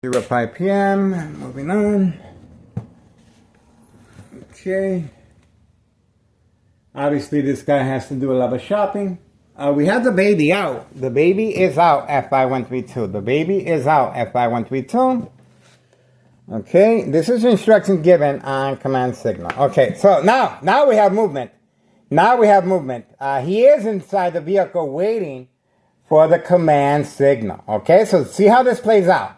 05 p.m. Moving on. Okay. Obviously, this guy has to do a lot of shopping. We have the baby out. The baby is out at 5132. The baby is out at 5132. Okay, this is instruction given on command signal. Okay, so now we have movement. Now we have movement. He is inside the vehicle waiting for the command signal. Okay, so see how this plays out.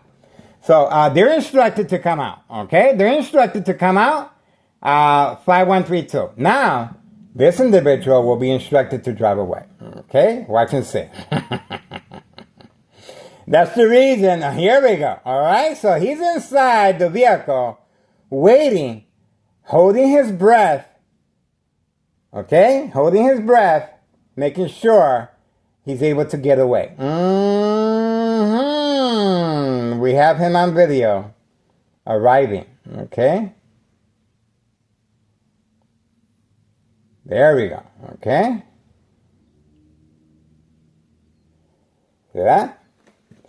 So they're instructed to come out. Okay, they're instructed to come out. 5132. Now, this individual will be instructed to drive away. Okay, watch and see. That's the reason. Here we go. All right, so he's inside the vehicle waiting, holding his breath. Okay, holding his breath, making sure he's able to get away. We have him on video arriving. Okay. There we go. Okay. See that?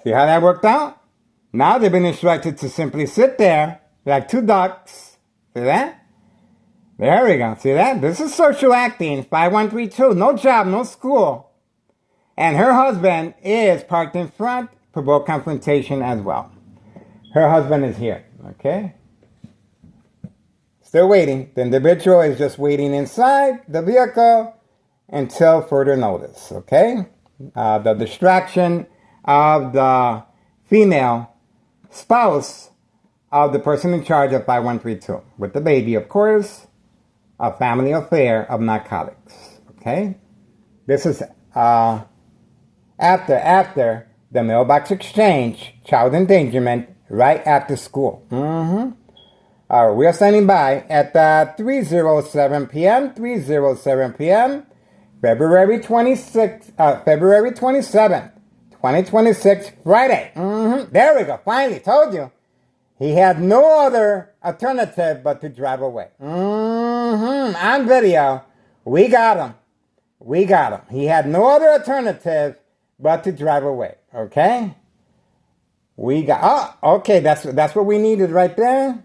See how that worked out? Now they've been instructed to simply sit there like two ducks. See that? There we go. See that? This is social acting. 5132. No job, no school. And her husband is parked in front. Provoke confrontation as well. Her husband is here. Okay? Still waiting. The individual is just waiting inside the vehicle until further notice. Okay? The distraction of the female spouse of the person in charge of 5132. With the baby, of course. A family affair of narcotics. Okay? This is after the mailbox exchange, child endangerment, right after school. We are standing by at 3:07 p.m. 3:07 p.m. February 27th, 2026, Friday. There we go. Finally, told you. He had no other alternative but to drive away. On video, we got him. We got him. He had no other alternative but to drive away. Okay? We got... Oh, okay. That's what we needed right there.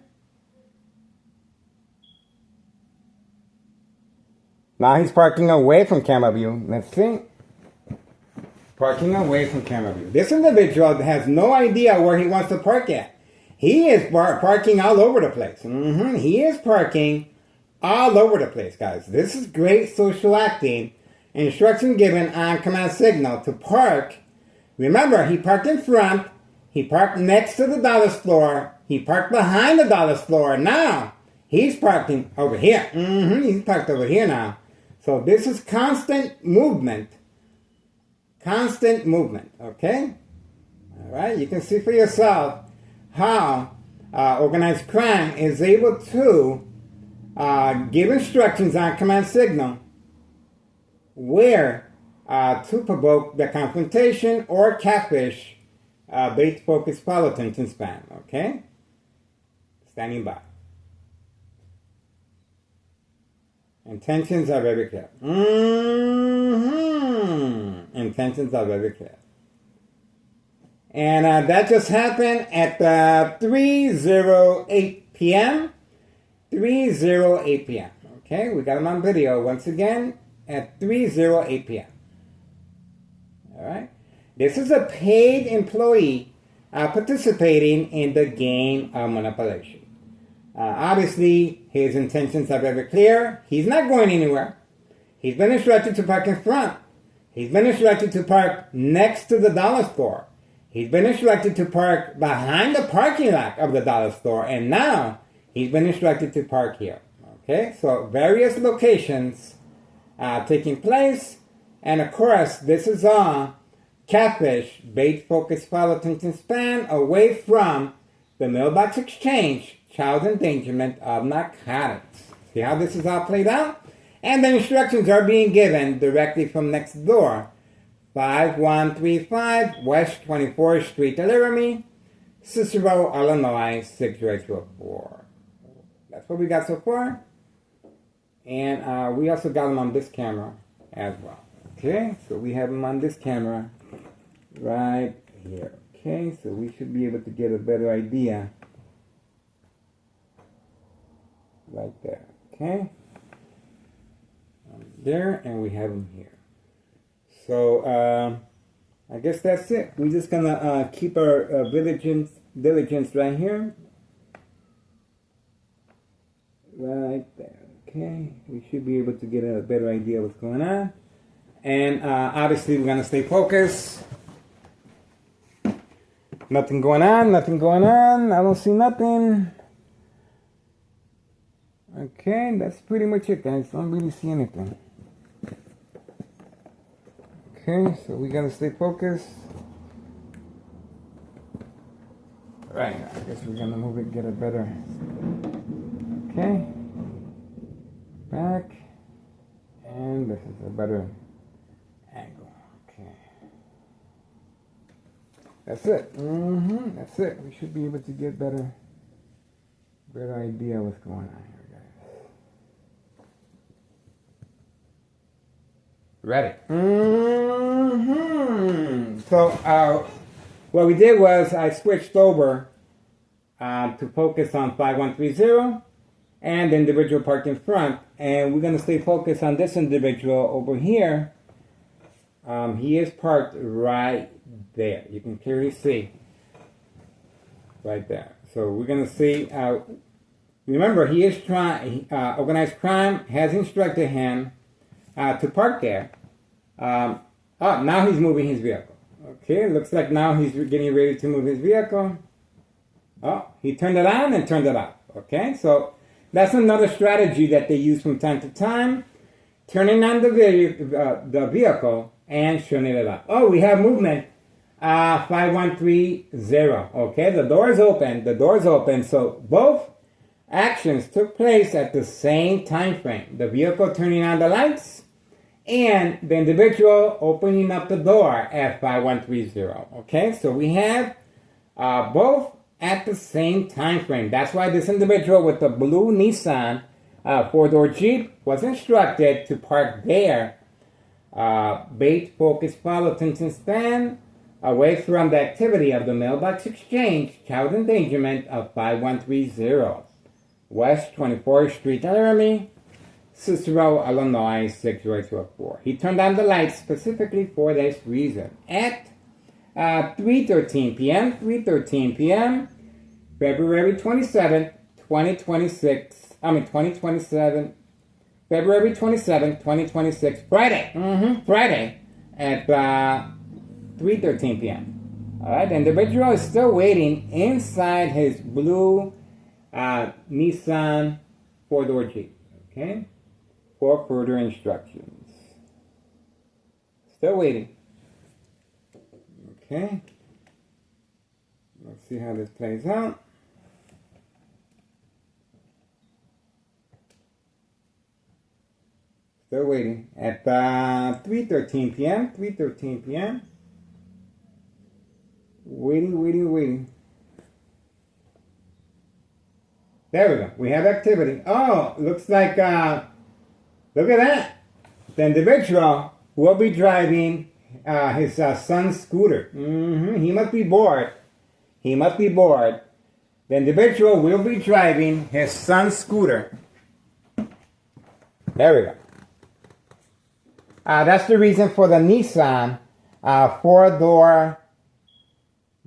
Now he's parking away from camera view. Let's see. Parking away from camera view. This individual has no idea where he wants to park at. He is parking all over the place. He is parking all over the place, guys. This is great social acting. Instruction given on command signal to park. Remember, he parked in front. He parked next to the dollar store. He parked behind the dollar store. Now, he's parking over here. He's parked over here now. So this is constant movement. Constant movement, okay? All right, you can see for yourself how organized crime is able to give instructions on command signal where to provoke the confrontation or catfish bait focused follow attention span, okay? Standing by. Intentions are very clear. Intentions are very clear. And that just happened at 3:08 p.m. 3:08 p.m. Okay, we got him on video once again at 3:08 p.m. All right. This is a paid employee participating in the game of manipulation. Obviously, his intentions are very clear. He's not going anywhere. He's been instructed to park in front. He's been instructed to park next to the dollar store. He's been instructed to park behind the parking lot of the dollar store. And now, he's been instructed to park here. Okay, so various locations taking place. And of course, this is all catfish, bait focused follow attention span away from the mailbox exchange, child endangerment of narcotics. See how this is all played out? And the instructions are being given directly from next door. 5135 West 24th Street, Laramie, Cicero, Illinois, 60804. That's what we got so far. And we also got them on this camera as well. Okay, so we have them on this camera right here. Okay, so we should be able to get a better idea. Right there, okay? There, and we have him here. So, I guess that's it. We're just gonna keep our diligence right here. Right there, okay? We should be able to get a better idea what's going on. And obviously we're gonna stay focused. Nothing going on, nothing going on. I don't see nothing. Okay, that's pretty much it, guys. Don't really see anything. Okay, so we gotta stay focused. Right, I guess we're gonna move it, get a better. Okay, back, and this is a better angle. Okay, that's it. That's it. We should be able to get better idea what's going on here, guys. Ready? So what we did was I switched over to focus on 5130 and the individual parked in front, and we're going to stay focused on this individual over here. He is parked right there. You can clearly see right there. So we're going to see. Remember, he is trying. Organized crime has instructed him to park there. Now he's moving his vehicle. Okay, looks like now he's getting ready to move his vehicle. Oh, he turned it on and turned it off. Okay, so that's another strategy that they use from time to time, turning on the vehicle and turning it off. Oh, we have movement. 5130. Okay, the door is open. The door is open. So both actions took place at the same time frame. The vehicle turning on the lights and the individual opening up the door at 5130. Okay, so we have both at the same time frame. That's why this individual with the blue Nissan 4-door Jeep was instructed to park there. Bait, focus, follow, attention span, away from the activity of the mailbox exchange, child endangerment of 5130. West 24th Street, Laramie, Cicero, Illinois, 60204. He turned on the lights specifically for this reason. At 3:13 p.m., February 27th, 2026. February 27th, 2026, Friday. Friday at 3:13 p.m. All right, the individual is still waiting inside his blue Nissan 4-door Jeep. Okay, for further instructions. Still waiting. Okay. Let's see how this plays out. Still waiting. At 3:13 p.m. 3:13 p.m. Waiting. There we go. We have activity. Oh, looks like, look at that. The individual will be driving his son's scooter. He must be bored. The individual will be driving his son's scooter. There we go. That's the reason for the Nissan 4-door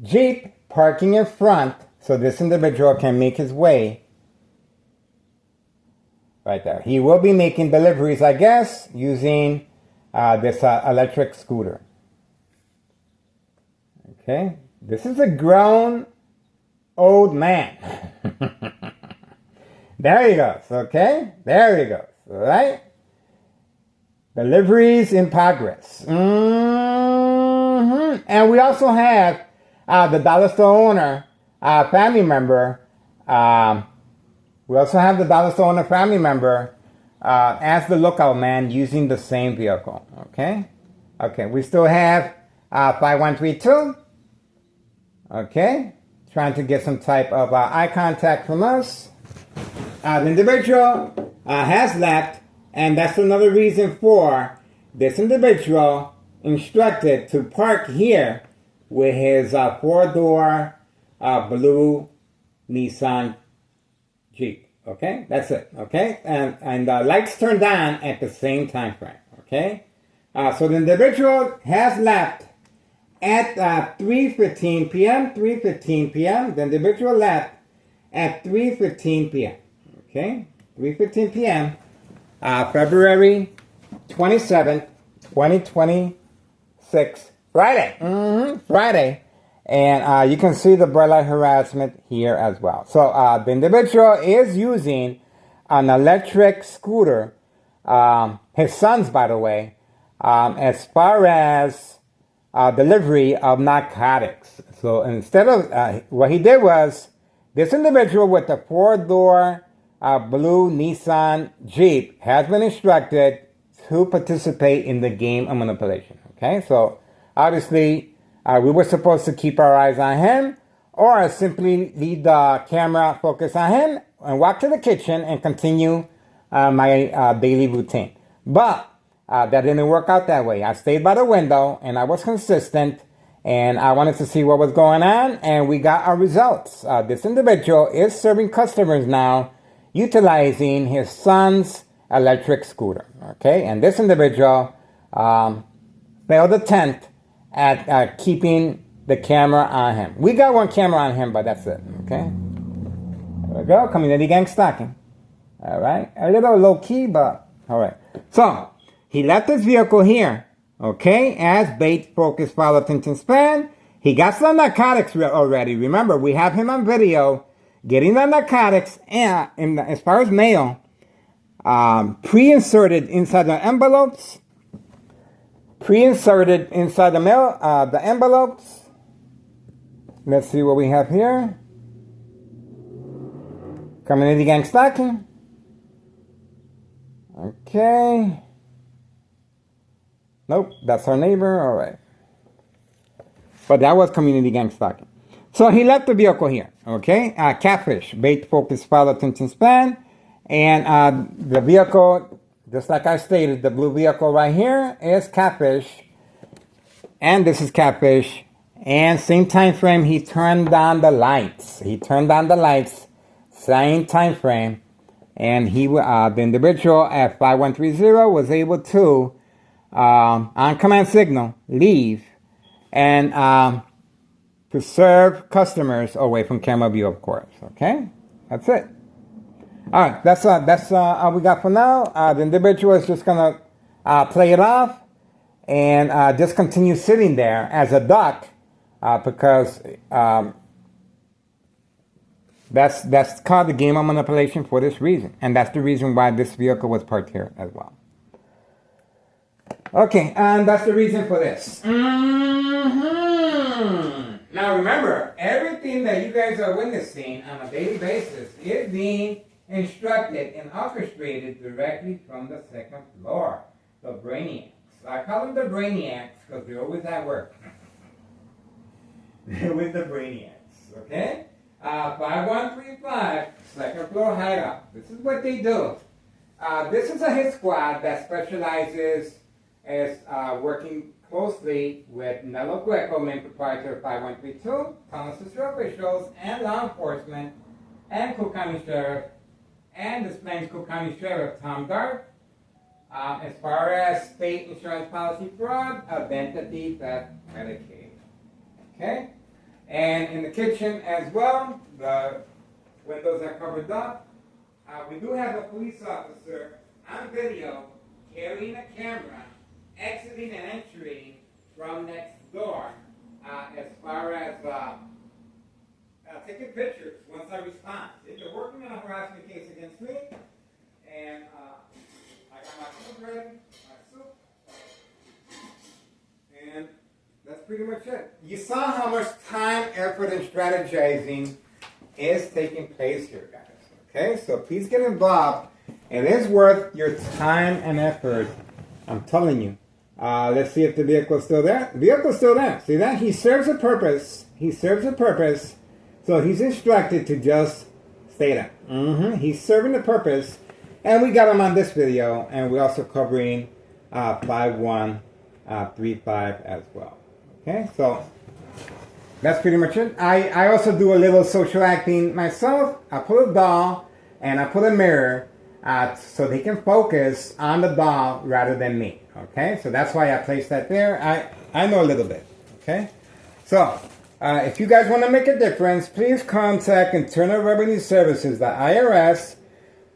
Jeep parking in front, so this individual can make his way right there. He will be making deliveries, I guess, using this electric scooter. Okay, this is a grown old man. There he goes. Okay, there he goes. All right. Deliveries in progress. And we also have the dollar store owner family member. We also have the dollar store owner family member as the lookout man using the same vehicle. Okay. Okay. We still have 5132. Okay. Trying to get some type of eye contact from us. The individual has left. And that's another reason for this individual instructed to park here with his four-door blue Nissan Jeep. Okay, that's it. Okay, and lights turned on at the same time frame. Okay, so the individual has left at 3:15 p.m. 3:15 p.m. The individual left at 3:15 p.m. Okay, 3:15 p.m. February 27th, 2026, Friday. Friday. And you can see the bright light harassment here as well. So the individual is using an electric scooter, his son's, by the way, as far as delivery of narcotics. So instead of, what he did was, this individual with the four-door blue Nissan Jeep has been instructed to participate in the game of manipulation. Okay, so obviously, we were supposed to keep our eyes on him, or simply leave the camera focus on him and walk to the kitchen and continue my daily routine. But that didn't work out that way. I stayed by the window and I was consistent, and I wanted to see what was going on, and we got our results. This individual is serving customers now utilizing his son's electric scooter. Okay, and this individual failed attempt at keeping the camera on him. We got one camera on him, but that's it. Okay, there we go. Community gang stalking. All right, a little low key, but all right. So he left his vehicle here. Okay, as bait, focus, follow, attention span. He got some narcotics already. Remember, we have him on video getting the narcotics, and as far as mail, pre-inserted inside the envelopes. Pre-inserted inside the mail, the envelopes. Let's see what we have here. Community gang stalking. Okay. Nope, that's our neighbor. All right. But that was community gang stalking. So he left the vehicle here. Okay. Catfish, bait, focus, follow, attention span, and the vehicle. Just like I stated, the blue vehicle right here is catfish, and this is catfish, and same time frame, he turned on the lights. He turned on the lights, same time frame, and the individual at 5130 was able to, on command signal, leave and preserve customers away from camera view, of course. Okay, that's it. All right, that's all we got for now. The individual is just gonna play it off and just continue sitting there as a duck because that's called the game of manipulation for this reason, and that's the reason why this vehicle was parked here as well. Okay, and that's the reason for this. Now remember, everything that you guys are witnessing on a daily basis is being instructed and orchestrated directly from the second floor. The brainiacs. I call them the brainiacs because they're always at work. They're with the brainiacs, okay? 5135, second floor hideout. This is what they do. This is a hit squad that specializes as working closely with Nello Greco, main proprietor of 5132, Thomas Sister officials, and law enforcement, and Cook County Sheriff, and this Plains Cook County Sheriff Tom Dart. As far as state insurance policy fraud, identity theft, Medicaid. Okay? And in the kitchen as well, the windows are covered up. We do have a police officer on video carrying a camera, exiting and entering from next door. As far as taking pictures once I respond. If you're working on a harassment case against me, and I got my food ready, my soup, and that's pretty much it. You saw how much time, effort, and strategizing is taking place here, guys. Okay, so please get involved. It is worth your time and effort. I'm telling you. Let's see if the vehicle is still there. The vehicle is still there. See that? He serves a purpose. He serves a purpose. So he's instructed to just stay there. He's serving the purpose. And we got him on this video. And we're also covering 5135 as well. Okay, so That's pretty much it. I also do a little social acting myself. I put a doll and I put a mirror so they can focus on the doll rather than me. Okay, so that's why I placed that there. I know a little bit. Okay, so if you guys want to make a difference, please contact Internal Revenue Services, the IRS.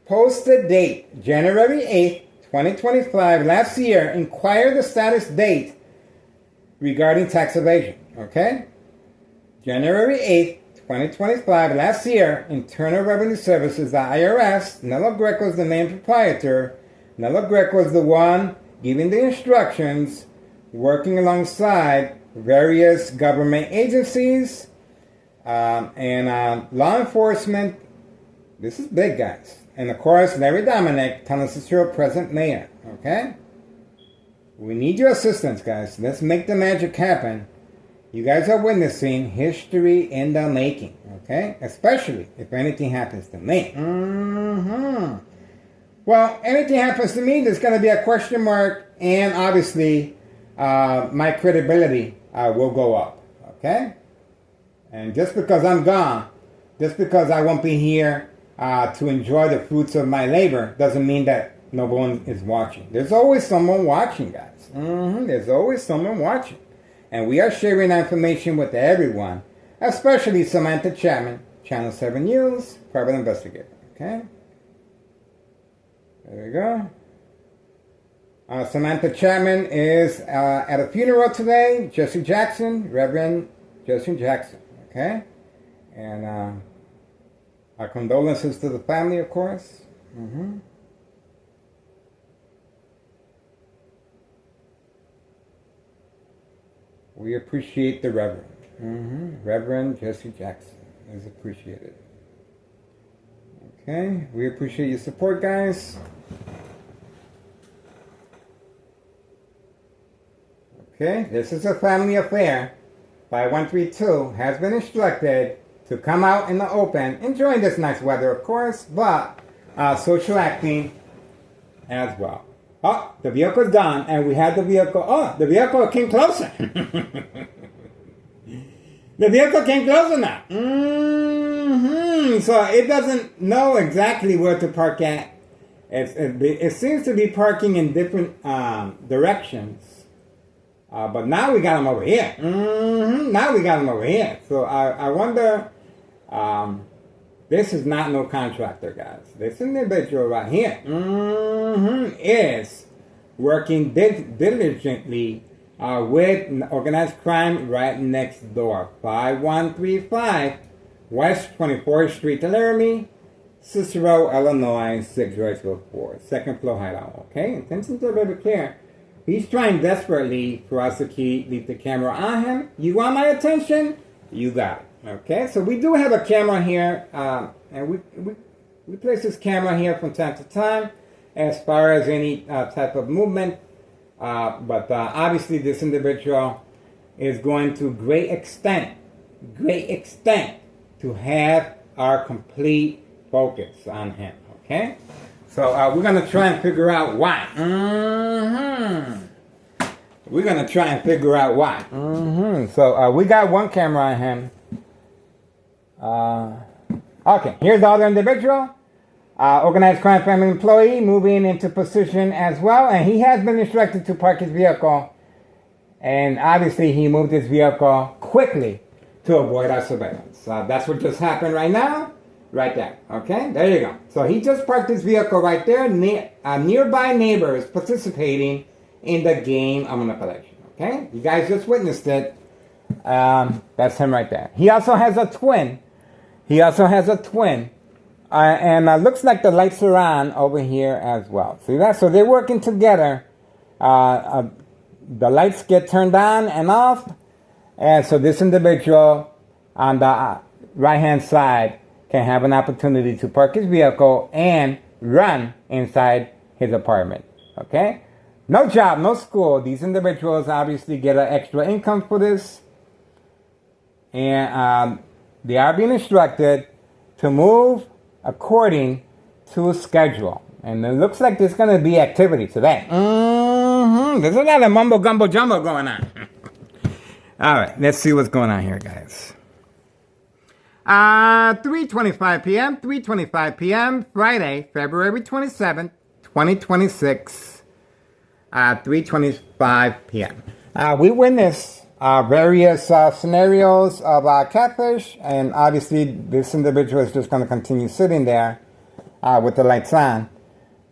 Post the date, January 8th, 2025, last year. Inquire the status date regarding tax evasion. Okay? January 8th, 2025, last year, Internal Revenue Services, the IRS. Nello Greco is the main proprietor. Nello Greco is the one giving the instructions, working alongside various government agencies and law enforcement. This is big, guys. And of course, Larry Dominic, Tonasisiro present mayor. Okay? We need your assistance, guys. Let's make the magic happen. You guys are witnessing history in the making. Okay? Especially if anything happens to me. Well, anything happens to me, there's going to be a question mark. And obviously, my credibility will go up. Okay? And just because I'm gone, just because I won't be here to enjoy the fruits of my labor, doesn't mean that no one is watching. There's always someone watching, guys. There's always someone watching. And we are sharing that information with everyone, especially Samantha Chapman, Channel 7 News, private investigator. Okay? There we go. Samantha Chapman is at a funeral today. Jesse Jackson, Reverend Jesse Jackson. Okay? And our condolences to the family, of course. We appreciate the Reverend. Reverend Jesse Jackson is appreciated. Okay, we appreciate your support, guys. Okay, this is a family affair. 5132 has been instructed to come out in the open, enjoying this nice weather, of course, but social acting as well. Oh, the vehicle's gone, and we had the vehicle. Oh, the vehicle came closer. The vehicle came closer now. So it doesn't know exactly where to park at. It seems to be parking in different directions. But now we got him over here. Now we got him over here. So I wonder, this is not no contractor, guys. This individual right here is working diligently with organized crime right next door. 5135 West 24th Street, Laramie, Cicero, Illinois, 60804. Second floor hideout. Okay? Intentions are very clear. He's trying desperately for us to keep the camera on him. You want my attention? You got it. Okay, so we do have a camera here, and we place this camera here from time to time as far as any type of movement. But obviously this individual is going to great extent to have our complete focus on him. Okay? So we're going to try and figure out why. We're going to try and figure out why. So we got one camera on him. Okay, here's the other individual. Organized crime family employee moving into position as well. And he has been instructed to park his vehicle. And obviously he moved his vehicle quickly to avoid our surveillance. That's what just happened right now. Right there. Okay, there you go. So he just parked his vehicle right there. Nearby neighbors participating in the game of manipulation. Okay, you guys just witnessed it. That's him right there. He also has a twin. And looks like the lights are on over here as well. See that? So they're working together. The lights get turned on and off. And so this individual on the right-hand side can have an opportunity to park his vehicle and run inside his apartment. Okay? No job, no school. These individuals obviously get an extra income for this. And they are being instructed to move according to a schedule. And it looks like there's going to be activity today. There's a lot of mumbo gumbo jumbo going on. All right, let's see what's going on here, guys. 3:25 p.m., 3:25 p.m., Friday, February 27th, 2026, 3:25 p.m. We witnessed various scenarios of catfish, and obviously this individual is just going to continue sitting there with the lights on,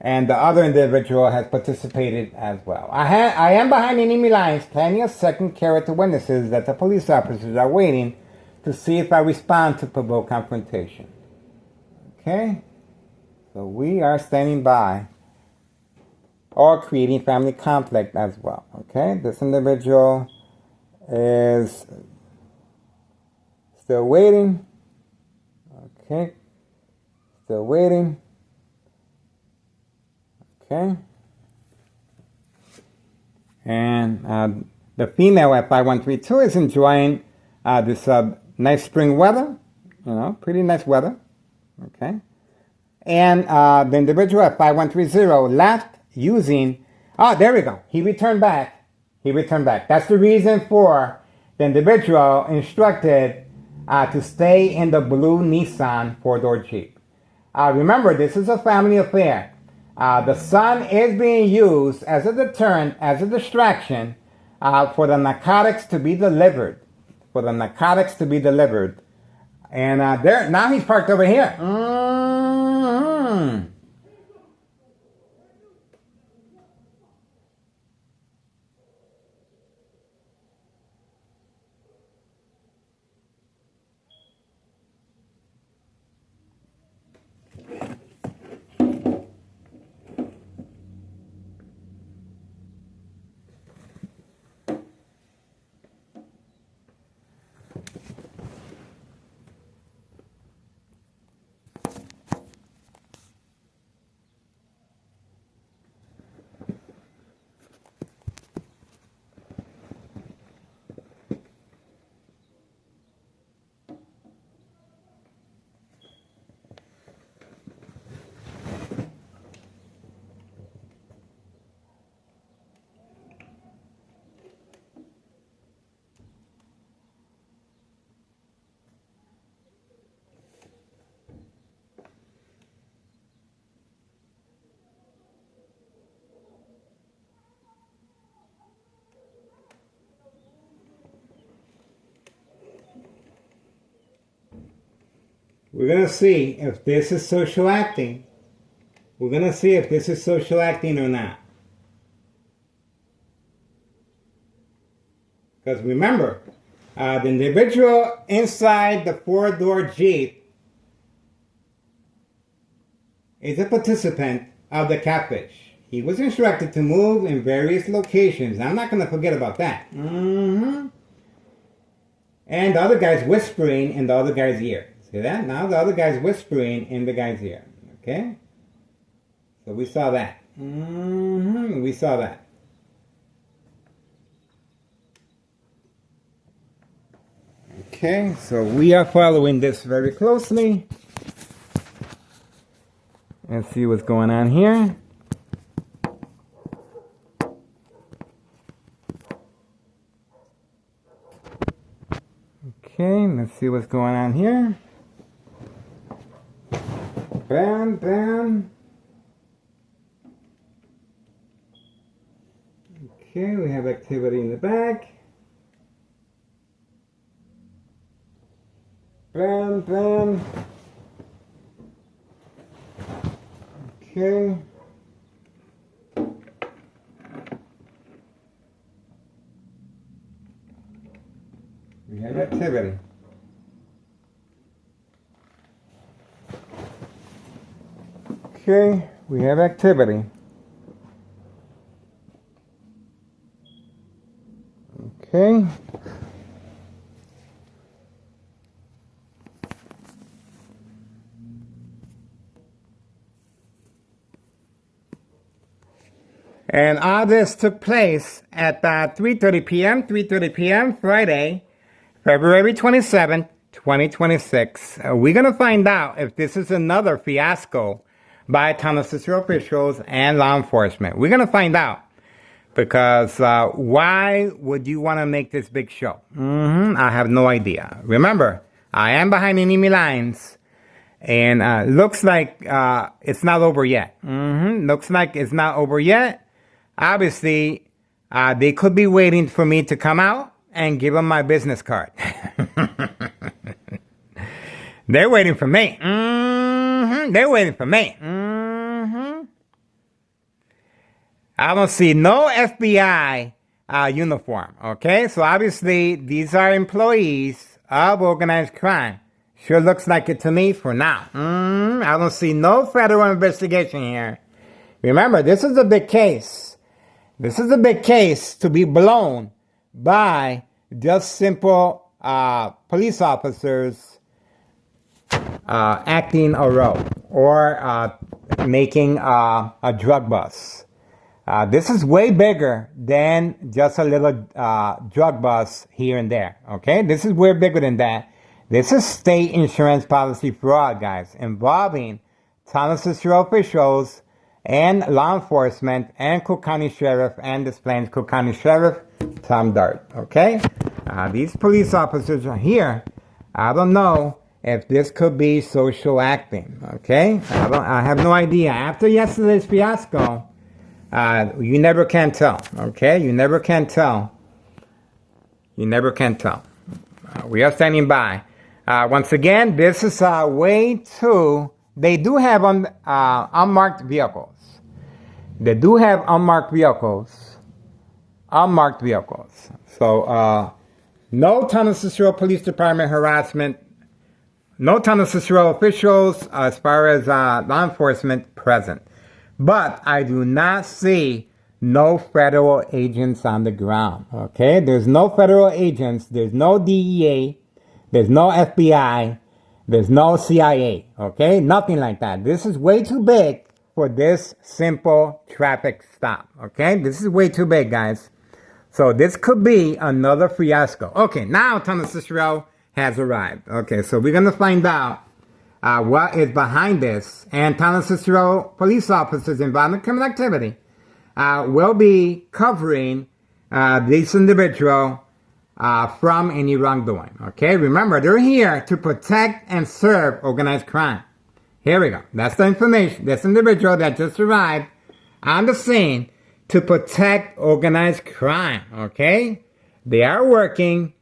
and the other individual has participated as well. I am behind enemy lines, plenty of second character witnesses that the police officers are waiting to see if I respond to provoke confrontation. Okay? So we are standing by or creating family conflict as well. Okay? This individual is still waiting. Okay? Still waiting. Okay? And the female at 5132 is enjoying this nice spring weather, pretty nice weather, okay? And the individual at 5130 left using, there we go, he returned back. That's the reason for the individual instructed to stay in the blue Nissan four-door Jeep. Remember, this is a family affair. The son is being used as a deterrent, as a distraction for the narcotics to be delivered. And now he's parked over here. Mm-hmm. We're going to see if this is social acting. We're going to see if this is social acting or not. Because remember, the individual inside the four-door Jeep is a participant of the catfish. He was instructed to move in various locations. I'm not going to forget about that. Mm-hmm. And the other guy's whispering in the other guy's ear. See that? Now the other guy's whispering in the guy's ear. Okay? So we saw that. Mm-hmm. We saw that. Okay, so we are following this very closely. Let's see what's going on here. Okay, let's see what's going on here. Bam, bam. Okay, we have activity in the back. Bam, bam. Okay. We have activity. Okay, we have activity. Okay. And all this took place at 3:30 p.m., Friday, February 27th, 2026. We're going to find out if this is another fiasco by town officials and law enforcement. We're going to find out. Because why would you want to make this big show? I have no idea. Remember, I am behind enemy lines, and looks like it's not over yet. Looks like it's not over yet. Obviously, they could be waiting for me to come out and give them my business card. They're waiting for me. They're waiting for me. I don't see no FBI uniform, okay? So obviously, these are employees of organized crime. Sure looks like it to me for now. I don't see no federal investigation here. Remember, this is a big case. This is a big case to be blown by just simple police officers acting a role or making a drug bust. This is way bigger than just a little drug bust here and there, okay? This is way bigger than that. This is state insurance policy fraud, guys, involving Thomas Cicero officials and law enforcement and Cook County Sheriff and Des Plaines Cook County Sheriff Tom Dart, okay? These police officers are here. I don't know if this could be social acting, okay? I have no idea. After yesterday's fiasco, you never can tell, okay? You never can tell. You never can tell. We are standing by. Once again, this is a way to... They do have unmarked vehicles. They do have unmarked vehicles. Unmarked vehicles. So, no Thomas Cicero Police Department harassment. No Thomas Cicero officials as far as law enforcement present. But I do not see no federal agents on the ground, okay? There's no federal agents. There's no DEA. There's no FBI. There's no CIA, okay? Nothing like that. This is way too big for this simple traffic stop, okay? This is way too big, guys. So this could be another fiasco. Okay, now Thomas Cicero has arrived. Okay, so we're going to find out what is behind this. And Thomas Cicero police officers involved in criminal activity will be covering this individual from any wrongdoing. Okay, remember, they're here to protect and serve organized crime. Here we go. That's the information. This individual that just arrived on the scene to protect organized crime. Okay, they are working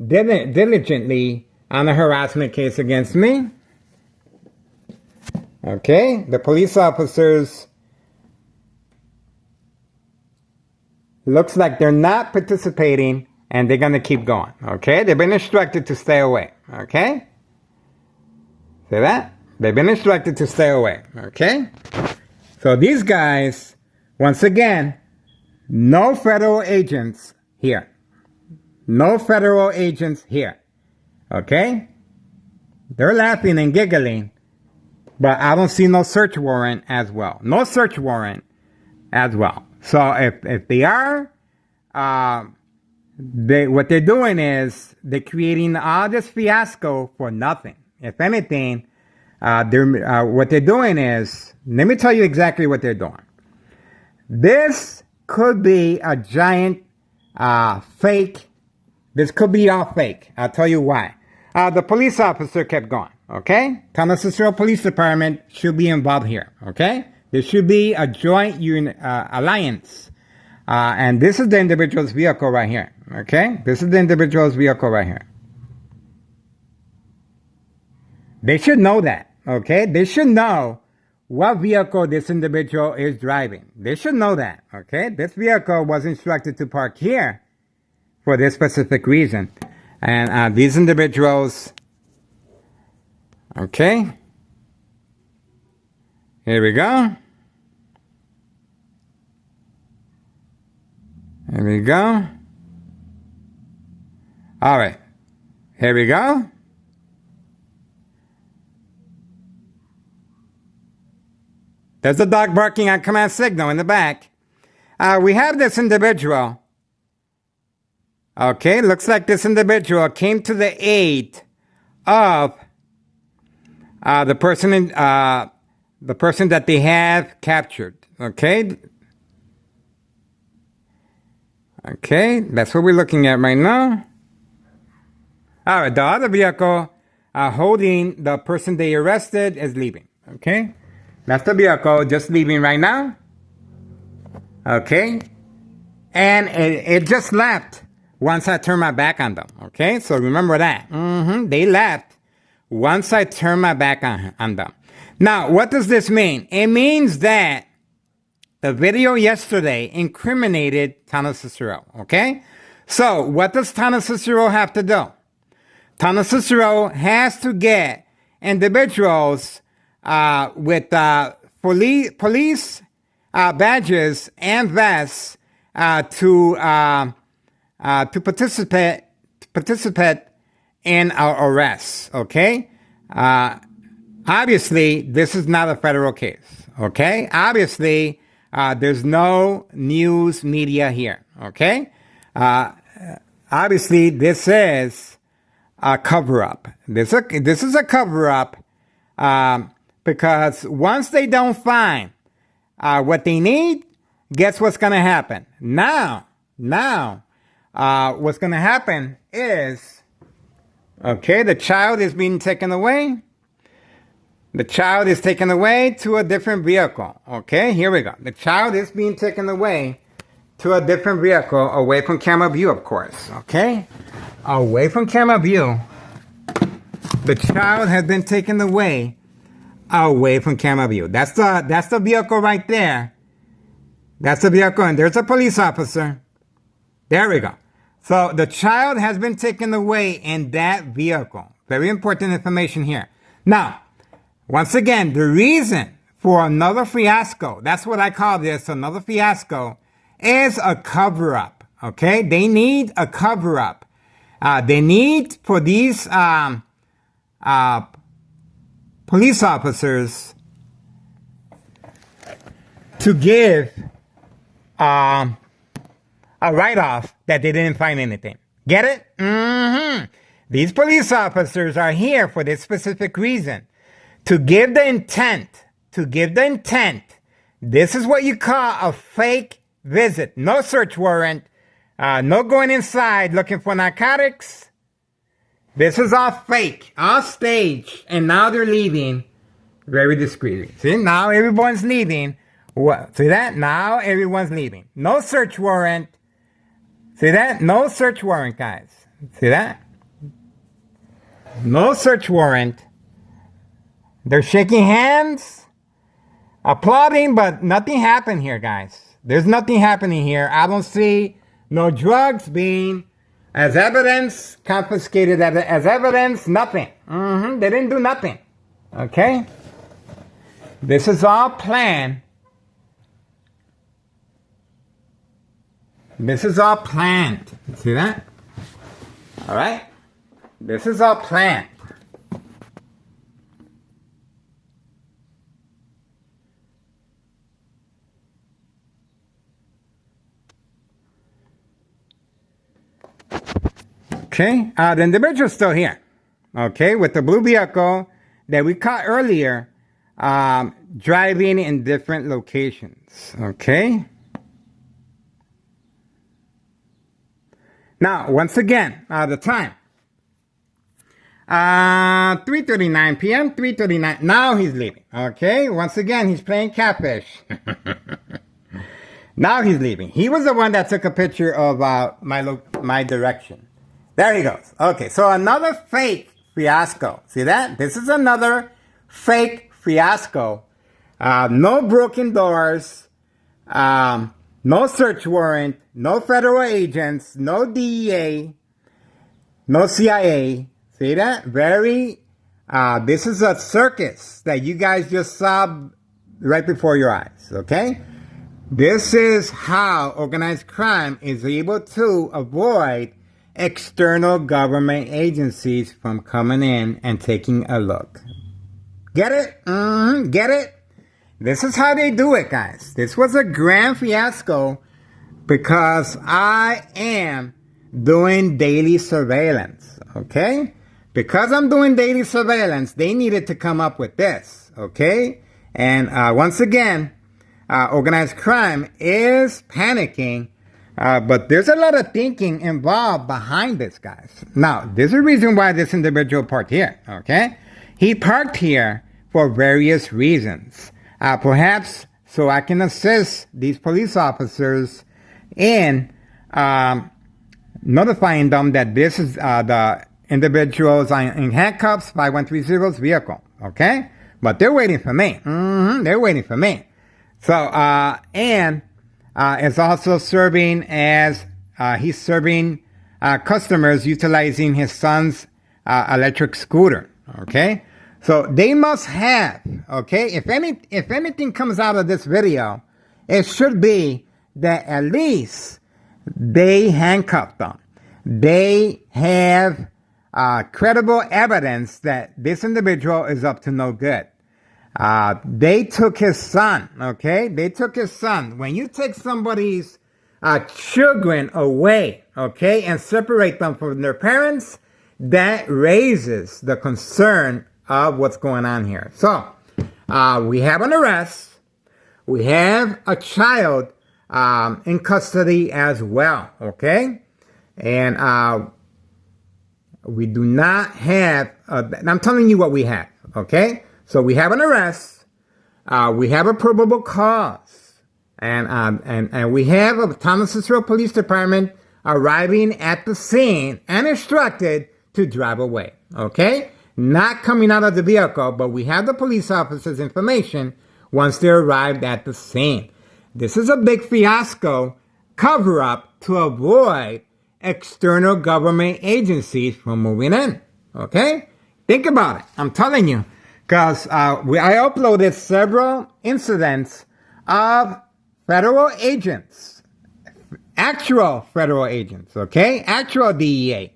diligently on a harassment case against me. Okay, the police officers looks like they're not participating and they're going to keep going. Okay, they've been instructed to stay away. Okay, see that? They've been instructed to stay away. Okay, so these guys, once again, no federal agents here. No federal agents here. Okay, they're laughing and giggling. But I don't see no search warrant as well. No search warrant as well. So if they are, what they're doing is they're creating all this fiasco for nothing. If anything, what they're doing is, let me tell you exactly what they're doing. This could be a giant fake. This could be all fake. I'll tell you why. The police officer kept going. Okay? Thomas Cicero Police Department should be involved here. Okay? There should be a joint alliance. And this is the individual's vehicle right here. Okay? This is the individual's vehicle right here. They should know that. Okay? They should know what vehicle this individual is driving. They should know that. Okay? This vehicle was instructed to park here for this specific reason. And these individuals... Okay. Here we go. Here we go. All right. Here we go. There's a dog barking on command signal in the back. We have this individual. Okay, looks like this individual came to the aid of the person that they have captured. Okay. Okay, that's what we're looking at right now. All right, the other vehicle holding the person they arrested is leaving. Okay, that's the vehicle just leaving right now. Okay, and it just left once I turned my back on them. Okay, so remember that. They left once I turned my back on them. Now, what does this mean? It means that the video yesterday incriminated Tana Cicero. Okay, so what does Tana Cicero have to do? Tana Cicero has to get individuals with police badges and vests to participate in our arrests. Okay, obviously this is not a federal case. Okay, obviously there's no news media here. Okay, obviously this is a cover-up. This is a cover-up because once they don't find what they need, guess what's going to happen? Now, what's going to happen is, okay, the child is being taken away. The child is taken away to a different vehicle. Okay, here we go. The child is being taken away to a different vehicle, away from camera view, of course. Okay, away from camera view. The child has been taken away from camera view. That's the vehicle right there. That's the vehicle, and there's a police officer. There we go. So the child has been taken away in that vehicle. Very important information here. Now, once again, the reason for another fiasco, that's what I call this, another fiasco, is a cover-up. Okay? They need a cover-up. They need for these police officers to give a write-off that they didn't find anything. Get it? These police officers are here for this specific reason. To give the intent. This is what you call a fake visit. No search warrant. No going inside looking for narcotics. This is all fake, all staged, and now they're leaving very discreetly. See, now everyone's leaving. What? See that? Now everyone's leaving. No search warrant. See that? No search warrant, guys. See that? No search warrant. They're shaking hands, applauding, but nothing happened here, guys. There's nothing happening here. I don't see no drugs being as evidence, confiscated as evidence, nothing. They didn't do nothing. Okay? This is all planned. This is all planned. See that? All right? This is all planned. Okay, the individual's still here. Okay, with the blue vehicle that we caught earlier, driving in different locations. Okay. Now, once again, the time. 3:39 p.m., 3:39. Now he's leaving. Okay, once again, he's playing catfish. Now he's leaving. He was the one that took a picture of my direction. There he goes. Okay, so another fake fiasco. See that? This is another fake fiasco. No broken doors. No search warrant. No federal agents. No DEA. No CIA. See that? This is a circus that you guys just saw right before your eyes. Okay? This is how organized crime is able to avoid external government agencies from coming in and taking a look. Get it? Get it? This is how they do it, guys. This was a grand fiasco because I am doing daily surveillance, okay? Because I'm doing daily surveillance, they needed to come up with this, okay? And once again, organized crime is panicking But there's a lot of thinking involved behind this, guys. Now, there's a reason why this individual parked here, okay? He parked here for various reasons. Perhaps so I can assist these police officers in notifying them that this is the individuals in handcuffs, 5130's vehicle, okay? But they're waiting for me. They're waiting for me. So, and it's also serving as, he's serving customers utilizing his son's electric scooter, okay? So they must have, okay, if anything comes out of this video, it should be that at least they handcuffed them. They have credible evidence that this individual is up to no good. They took his son, okay? They took his son. When you take somebody's children away, okay, and separate them from their parents, that raises the concern of what's going on here. So, we have an arrest. We have a child in custody as well, okay? And we do not have, I'm telling you what we have, okay? So we have an arrest, we have a probable cause, and we have a Thomas Cicero Police Department arriving at the scene and instructed to drive away, okay? Not coming out of the vehicle, but we have the police officers' information once they arrived at the scene. This is a big fiasco cover-up to avoid external government agencies from moving in, okay? Think about it. I'm telling you. Because I uploaded several incidents of federal agents, actual federal agents, okay? Actual DEA,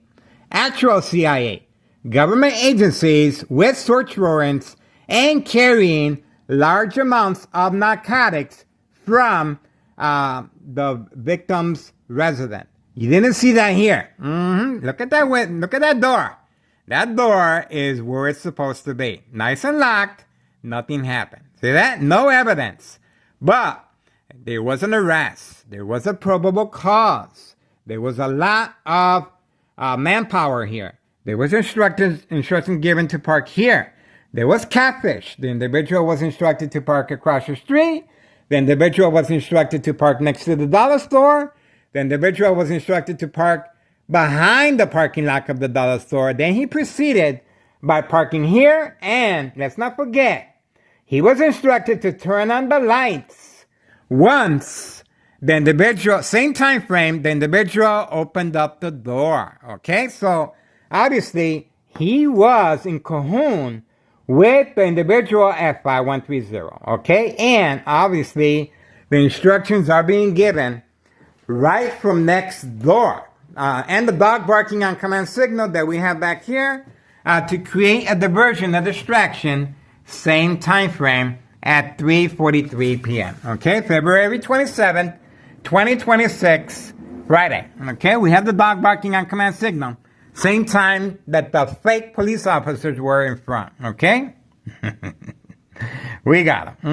actual CIA, government agencies with search warrants and carrying large amounts of narcotics from the victim's residence. You didn't see that here. Look at that window. Look at that door. That door is where it's supposed to be. Nice and locked. Nothing happened. See that? No evidence. But there was an arrest. There was a probable cause. There was a lot of manpower here. There was instruction given to park here. There was catfish. The individual was instructed to park across the street. The individual was instructed to park next to the dollar store. The individual was instructed to park behind the parking lot of the dollar store. Then he proceeded by parking here, and let's not forget, he was instructed to turn on the lights once the individual, same time frame, the individual opened up the door. Okay, so obviously he was in cahoon with the individual at 5130. Okay, and obviously the instructions are being given right from next door. And the dog barking on command signal that we have back here to create a diversion, a distraction, same time frame at 3:43 p.m. Okay, February 27th, 2026, Friday. Okay, we have the dog barking on command signal, same time that the fake police officers were in front. Okay, we got them.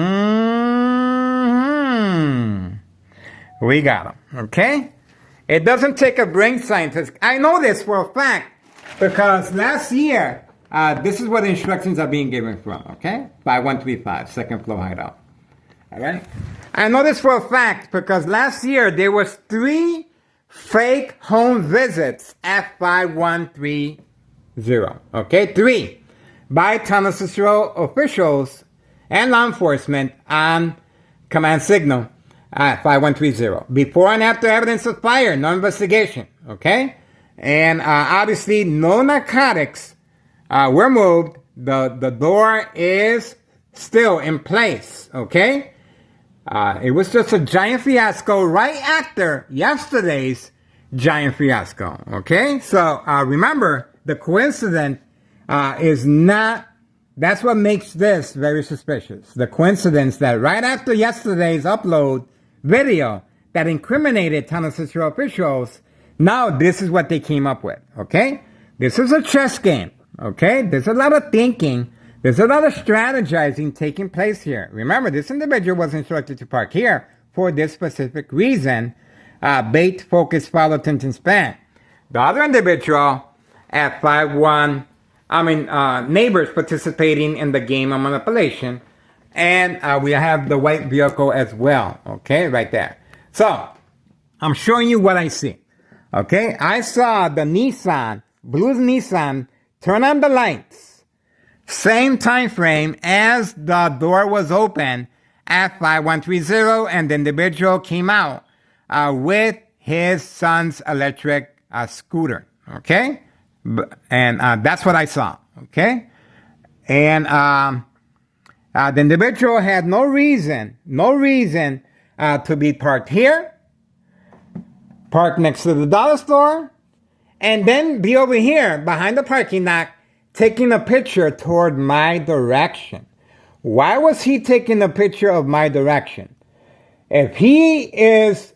We got them. Okay. It doesn't take a brain scientist. I know this for a fact because last year, this is what the instructions are being given from, okay? 5135, second floor hideout. All right? I know this for a fact because last year there was 3 fake home visits at 5130, okay? 3 by Thomas Cicero officials and law enforcement on command signal. 5130. Before and after evidence of fire, no investigation. Okay? And obviously, no narcotics were moved. The door is still in place. Okay? It was just a giant fiasco right after yesterday's giant fiasco. Okay? So remember, the coincidence is not. That's what makes this very suspicious. The coincidence that right after yesterday's upload video that incriminated Thomas Cicero officials, now this is what they came up with, okay? This is a chess game, okay? There's a lot of thinking. There's a lot of strategizing taking place here. Remember, this individual was instructed to park here for this specific reason. bait, focus, follow, attention span. The other individual at 5'1", neighbors participating in the game of manipulation. And we have the white vehicle as well. Okay, right there. So, I'm showing you what I see. Okay, I saw the blue Nissan, turn on the lights. Same time frame as the door was open at 5130, and the individual came out with his son's electric scooter. Okay, and that's what I saw. Okay, and the individual had no reason to be parked here, parked next to the dollar store, and then be over here behind the parking lot taking a picture toward my direction. Why was he taking a picture of my direction? If he is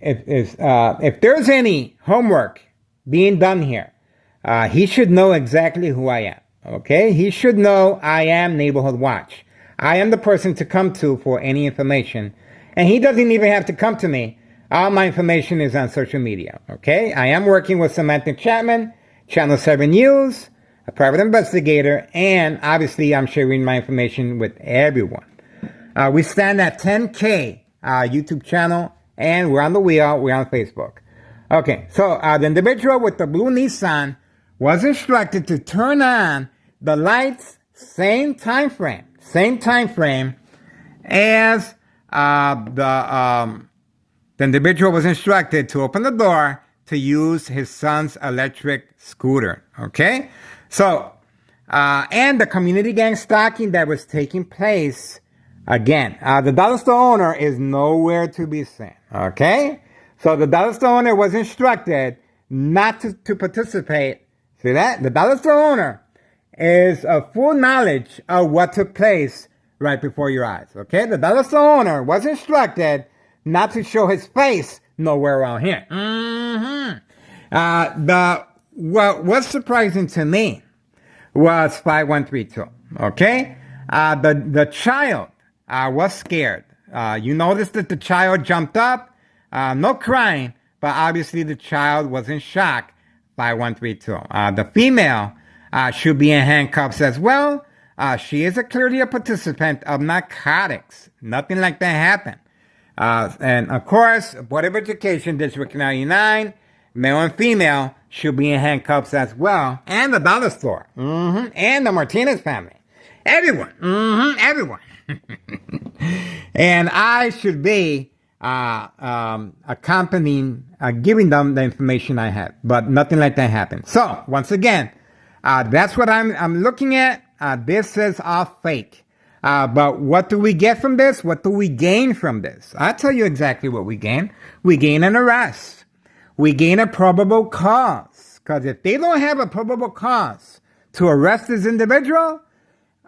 if there's any homework being done here, he should know exactly who I am. Okay, he should know I am Neighborhood Watch. I am the person to come to for any information, and he doesn't even have to come to me. All my information is on social media. Okay, I am working with Samantha Chapman, Channel 7 News, a private investigator, and obviously I'm sharing my information with everyone. We stand at 10K YouTube channel, and we're on the wheel. We're on Facebook. Okay, so the individual with the blue Nissan was instructed to turn on the lights, same time frame as the individual was instructed to open the door to use his son's electric scooter. Okay, so and the community gang stalking that was taking place again. The dollar store owner is nowhere to be seen. Okay, so the dollar store owner was instructed not to participate. See that? The dollar store owner is a full knowledge of what took place right before your eyes. Okay? The dollar store owner was instructed not to show his face nowhere around here. What was surprising to me was 5132. Okay? The child was scared. You noticed that the child jumped up. No crying, but obviously the child was in shock. 5132. The female should be in handcuffs as well. She is clearly a participant of narcotics. Nothing like that happened. And of course, Board of Education, District 99, male and female should be in handcuffs as well. And the dollar store. And the Martinez family. Everyone. Everyone. And I should be accompanying, giving them the information I have, but nothing like that happened. So once again, that's what I'm looking at. This is all fake. But what do we get from this? What do we gain from this? I'll tell you exactly what we gain. We gain an arrest. We gain a probable cause. Because if they don't have a probable cause to arrest this individual,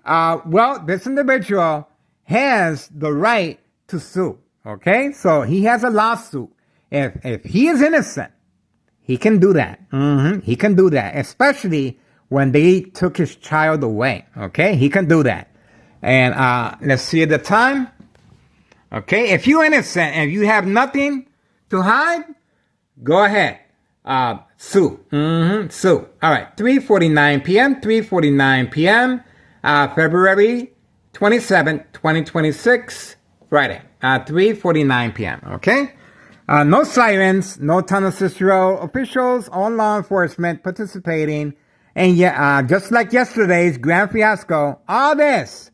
this individual has the right to sue. Okay, so he has a lawsuit. If he is innocent, he can do that. He can do that, especially when they took his child away. Okay, he can do that. And let's see the time. Okay, if you're innocent and you have nothing to hide, go ahead. Sue. Sue. All right, 3:49 p.m. 3:49 p.m. February 27, 2026, Friday. 3:49 p.m. Okay? No sirens, no Tunnel Cicero officials, all law enforcement participating. And just like yesterday's grand fiasco, all this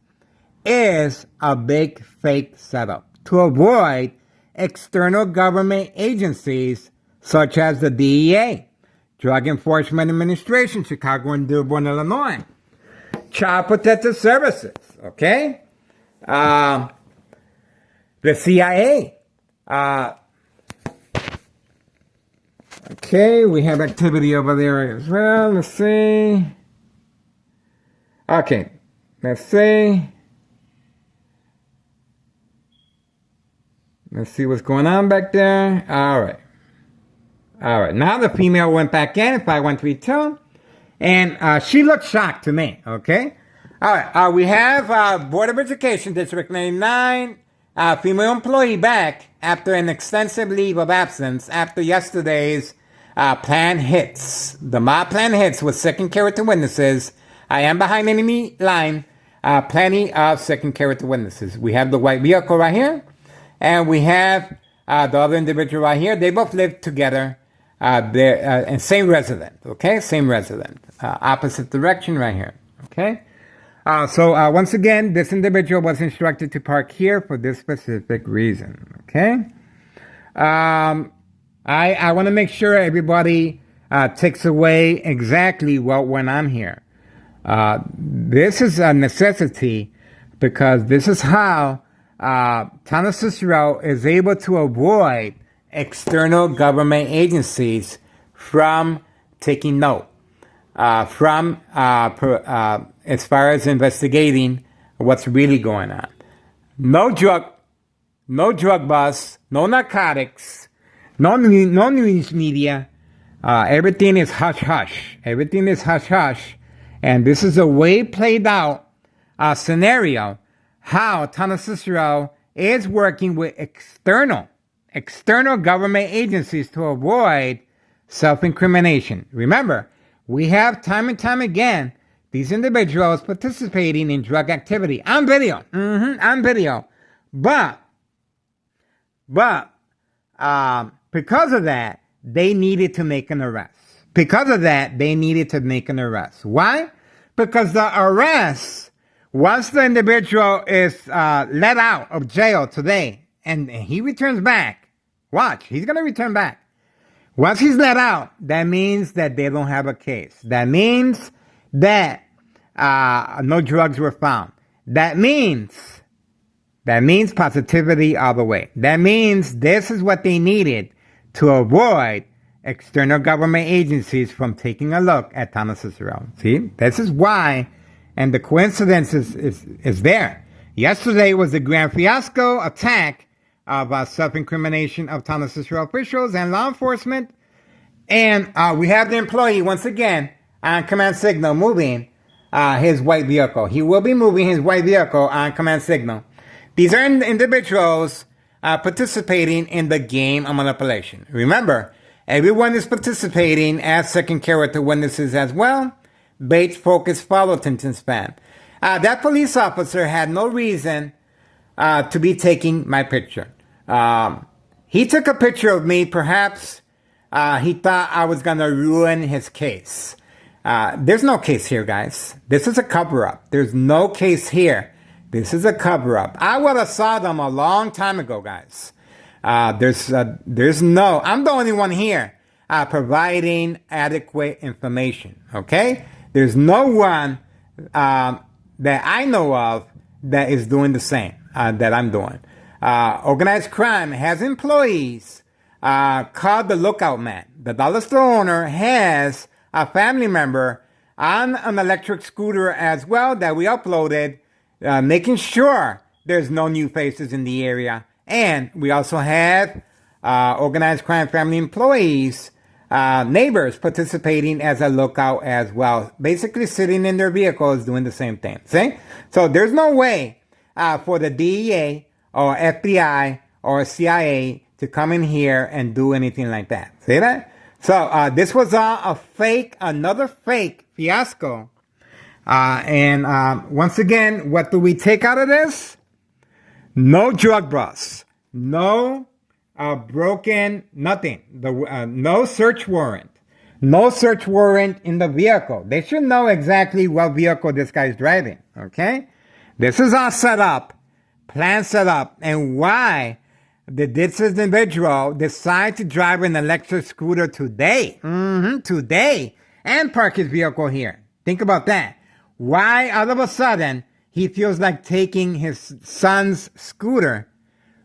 is a big fake setup to avoid external government agencies such as the DEA, Drug Enforcement Administration, Chicago and Dearborn, Illinois, Child Protective Services, okay? The CIA. Okay, we have activity over there as well. Let's see. Okay, let's see. Let's see what's going on back there. All right. All right, now the female went back in, 5132, and she looked shocked to me, okay? All right, we have Board of Education, District 99, female employee back after an extensive leave of absence after yesterday's plan hits. The mob plan hits with second character witnesses. I am behind enemy line. Plenty of second character witnesses. We have the white vehicle right here. And we have the other individual right here. They both live together. They're and same resident. Okay? Same resident. Opposite direction right here. Okay? So once again, this individual was instructed to park here for this specific reason. Okay? I want to make sure everybody takes away exactly what went on here. This is a necessity because this is how Thomas Cicero is able to avoid external government agencies from taking note, as far as investigating what's really going on. No drug busts, no narcotics, no news media. Everything is hush-hush. Everything is hush-hush. And this is a way played out scenario how Thomas Cicero is working with external government agencies to avoid self-incrimination. Remember, we have time and time again these individuals participating in drug activity on video. On video. But because of that, they needed to make an arrest. Why? Because the arrest, once the individual is let out of jail today, and he returns back, watch, he's going to return back. Once he's let out, that means that they don't have a case. That means that no drugs were found. That means positivity all the way. That means this is what they needed to avoid external government agencies from taking a look at Thomas Cicero. See, this is why, and the coincidence is there. Yesterday was the grand fiasco attack of self-incrimination of Thomas Cicero officials and law enforcement. And we have the employee, once again, on command signal, moving his white vehicle. He will be moving his white vehicle on command signal. These are individuals participating in the game of manipulation. Remember, everyone is participating as second character witnesses as well. Bait, focus, follow, attention span. That police officer had no reason to be taking my picture. He took a picture of me. Perhaps he thought I was going to ruin his case. There's no case here, guys. This is a cover-up. There's no case here. This is a cover-up. I would have saw them a long time ago, guys. There's no, I'm the only one here providing adequate information, okay? There's no one that I know of that is doing the same that I'm doing. Organized crime has employees called the Lookout Man. The dollar store owner has a family member on an electric scooter as well that we uploaded, making sure there's no new faces in the area. And we also have organized crime family employees, neighbors participating as a lookout as well, basically sitting in their vehicles doing the same thing. See? So there's no way for the DEA or FBI or CIA to come in here and do anything like that. See that? So this was another fake fiasco. And once again, what do we take out of this? No drug busts, no broken, nothing. No search warrant. No search warrant in the vehicle. They should know exactly what vehicle this guy's driving, okay? This is all set up, plan set up, and why did this individual decide to drive an electric scooter today? Today, and park his vehicle here. Think about that. Why all of a sudden he feels like taking his son's scooter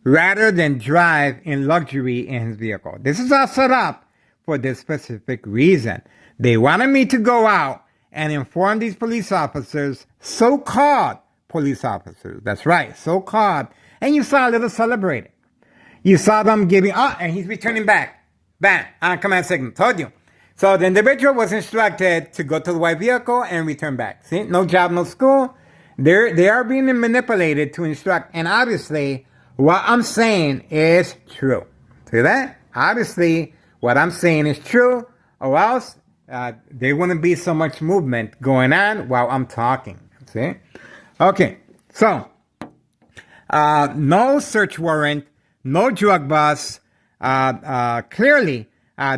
rather than drive in luxury in his vehicle? This is all set up for this specific reason. They wanted me to go out and inform these police officers, so-called police officers. That's right, so-called. And you saw a little celebrating. You saw them giving, and he's returning back. Bam, on command signal. Told you. So the individual was instructed to go to the white vehicle and return back. See, no job, no school. They are being manipulated to instruct. And obviously, what I'm saying is true. See that? Obviously, what I'm saying is true, or else there wouldn't be so much movement going on while I'm talking. See? Okay, so no search warrant, no drug bust. Clearly,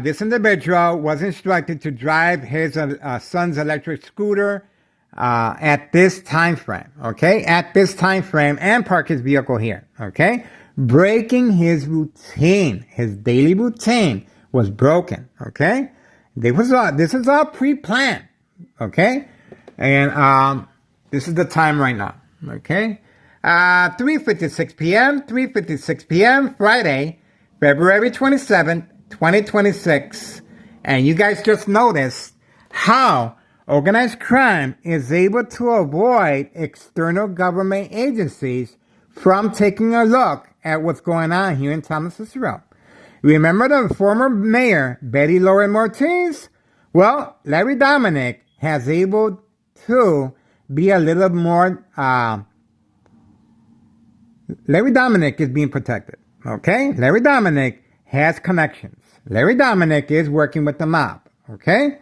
this individual was instructed to drive his son's electric scooter at this time frame, okay? At this time frame, and park his vehicle here, okay? Breaking his routine, his daily routine was broken, okay? This is all pre-planned, okay? And this is the time right now, okay? 3:56 p.m., 3:56 p.m., Friday, February 27th, 2026. And you guys just noticed how organized crime is able to avoid external government agencies from taking a look at what's going on here in Thomas Cicero. Remember the former mayor, Betty Lauren Ortiz? Well, Larry Dominic has able to be a little more, Larry Dominic is being protected, okay? Larry Dominic has connections. Larry Dominic is working with the mob, okay?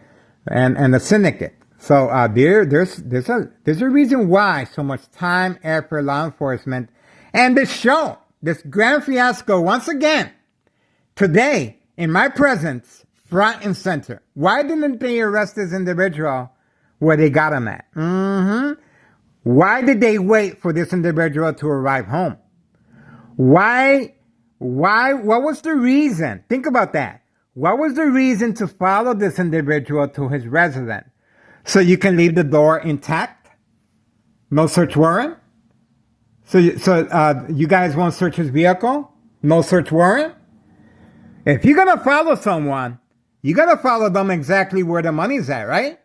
And the syndicate. So there's a reason why so much time, effort, law enforcement, and this show, this grand fiasco, once again, today, in my presence, front and center. Why didn't they arrest this individual where they got him at? Why did they wait for this individual to arrive home? Why, what was the reason? Think about that. What was the reason to follow this individual to his residence? So you can leave the door intact? No search warrant? So you guys won't search his vehicle? No search warrant? If you're going to follow someone, you got to follow them exactly where the money's at, right?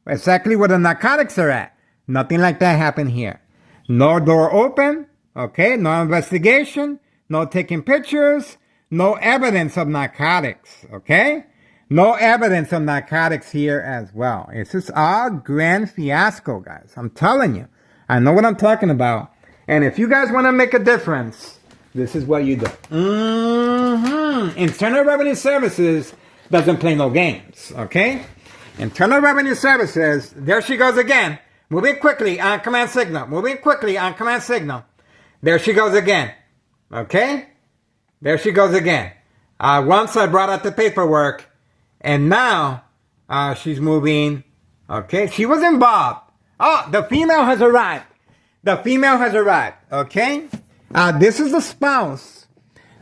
Exactly where the narcotics are at. Nothing like that happened here. No door open, okay? No investigation, no taking pictures, no evidence of narcotics, okay? No evidence of narcotics here as well. It's just all grand fiasco, guys. I'm telling you. I know what I'm talking about. And if you guys want to make a difference, this is what you do. Internal Revenue Services doesn't play no games, okay? Internal Revenue Services, there she goes again. Moving quickly on command signal. Moving quickly on command signal. There she goes again. Okay? There she goes again. Once I brought out the paperwork, and now she's moving. Okay? She was involved. Oh, the female has arrived. The female has arrived. Okay? This is the spouse.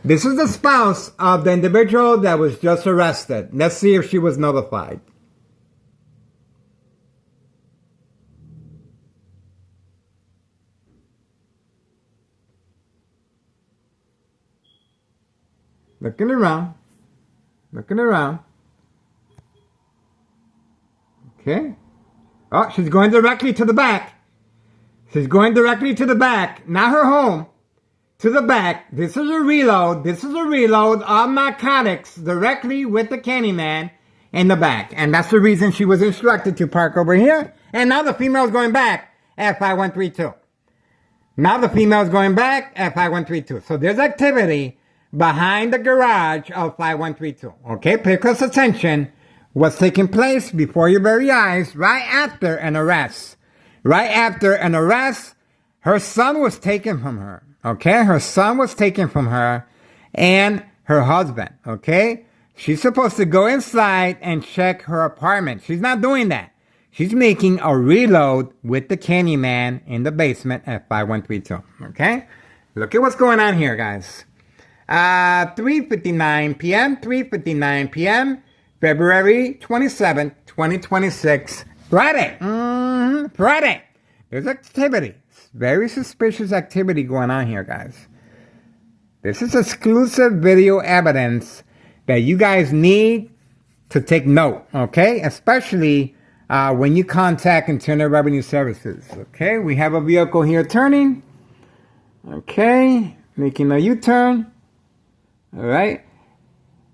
This is the spouse of the individual that was just arrested. Let's see if she was notified. Looking around. Looking around. Okay. Oh, she's going directly to the back. She's going directly to the back. Not her home. To the back. This is a reload. This is a reload of narcotics directly with the Candyman in the back. And that's the reason she was instructed to park over here. And now the female's going back at 5132. Now the female's going back at 5132. So there's activity behind the garage of 5132. Okay, pay close attention. What's taking place before your very eyes right after an arrest. Right after an arrest, her son was taken from her. Okay, her son was taken from her and her husband. Okay, she's supposed to go inside and check her apartment. She's not doing that. She's making a reload with the Candyman in the basement at 5132. Okay, look at what's going on here, guys. 3:59 p.m., 3:59 p.m., February 27th, 2026, Friday. Friday. There's activity. Very suspicious activity going on here, guys. This is exclusive video evidence that you guys need to take note, okay? Especially when you contact Internal Revenue Services, okay? We have a vehicle here turning, okay? Making a U-turn. All right.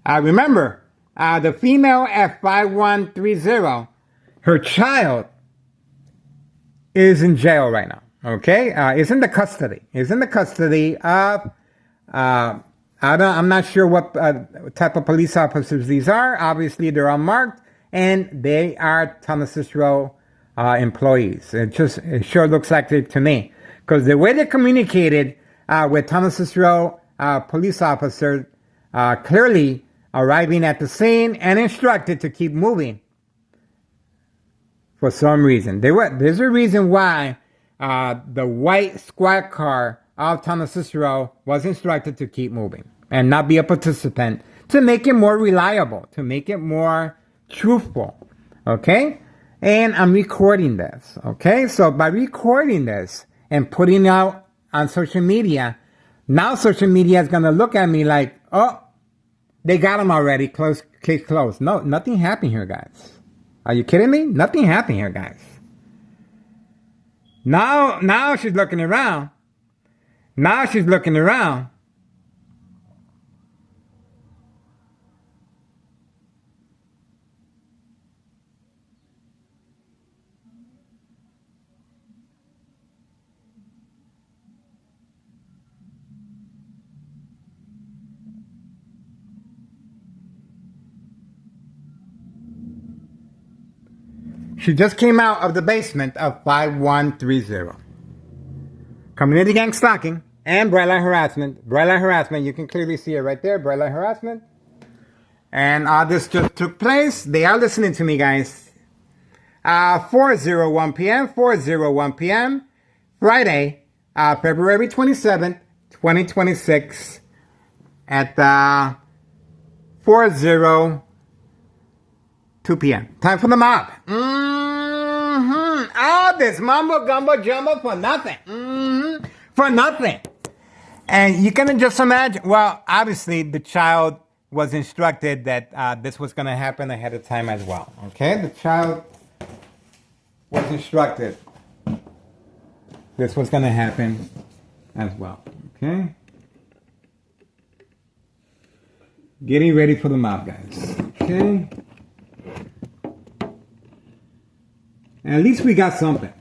Remember, the female at 5130, her child is in jail right now. Okay, is in the custody. Is in the custody of I'm not sure what type of police officers these are. Obviously, they're unmarked, and they are Thomas Cicero employees. It sure looks like it to me, because the way they communicated with Thomas Cicero police officers, clearly arriving at the scene and instructed to keep moving for some reason. There's a reason why the white squad car of Thomas Cicero was instructed to keep moving and not be a participant, to make it more reliable, to make it more truthful. Okay? And I'm recording this. Okay? So by recording this and putting it out on social media, now social media is going to look at me like, oh, they got him already. Case closed. No, nothing happened here, guys. Are you kidding me? Nothing happened here, guys. Now she's looking around. Now she's looking around. She just came out of the basement of 5130. Community gang stalking and bright light harassment. Bright light harassment, you can clearly see it right there, bright light harassment. And this just took place. They are listening to me, guys. 4:01 p.m., 4:01 p.m., Friday, February 27th, 2026, at 4:02 p.m. Time for the mob. Oh, this mumbo gumbo jumbo for nothing. For nothing. And you can just imagine, well, obviously the child was instructed that this was going to happen ahead of time as well. Okay? The child was instructed this was going to happen as well. Okay? Getting ready for the mob, guys. Okay? At least we got something.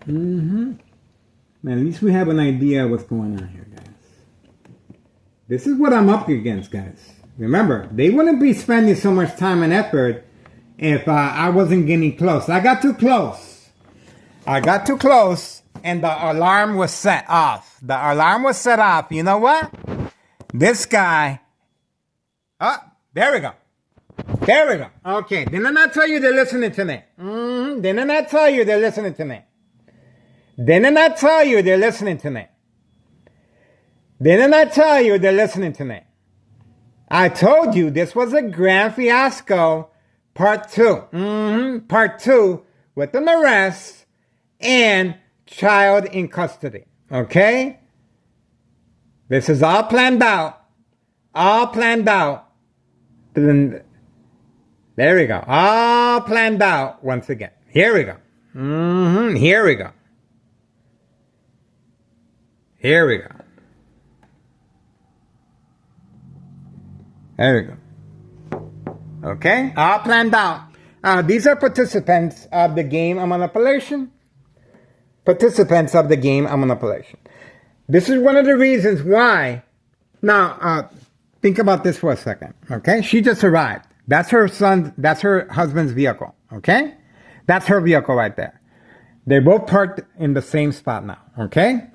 At least we have an idea of what's going on here, guys. This is what I'm up against, guys. Remember, they wouldn't be spending so much time and effort if I wasn't getting close. I got too close. And the alarm was set off. The alarm was set off. You know what? This guy... Oh, there we go. There we go. Okay. Didn't I tell you they're listening to me? Didn't I tell you they're listening to me? Didn't I tell you they're listening to me? Didn't I tell you they're listening to me? I told you this was a grand fiasco. Part 2. Part 2 with an arrest and child in custody. Okay? This is all planned out. All planned out. There we go. All planned out once again. Here we go. Here we go. Here we go. There we go. Okay? All planned out. These are participants of the game of manipulation. Participants of the game of manipulation. This is one of the reasons why. Now, think about this for a second. Okay? She just arrived. That's her husband's vehicle. Okay? That's her vehicle right there. They're both parked in the same spot now. Okay?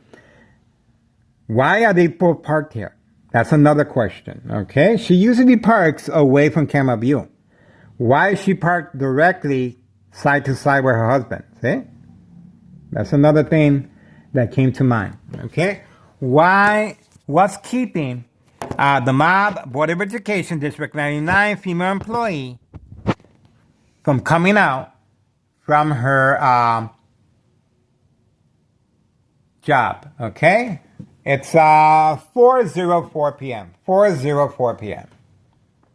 Why are they both parked here? That's another question. Okay? She usually parks away from camera view. Why is she parked directly side to side with her husband? See? That's another thing that came to mind. Okay? What's keeping the mob Board of Education District 99 female employee from coming out from her job? Okay? It's 4:04 p.m. 4:04 p.m.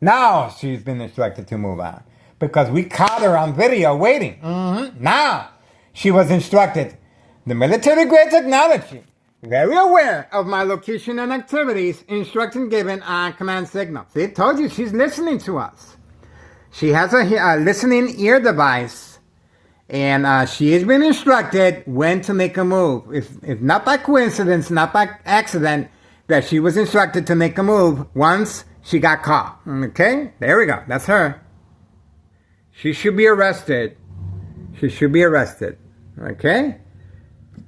Now she's been instructed to move on because we caught her on video waiting. Now she was instructed. The military-grade technology, very aware of my location and activities, instruction given on command signal. See, I told you she's listening to us. She has a listening ear device, and she has been instructed when to make a move. If not by coincidence, not by accident, that she was instructed to make a move once she got caught. Okay? There we go. That's her. She should be arrested. She should be arrested. Okay?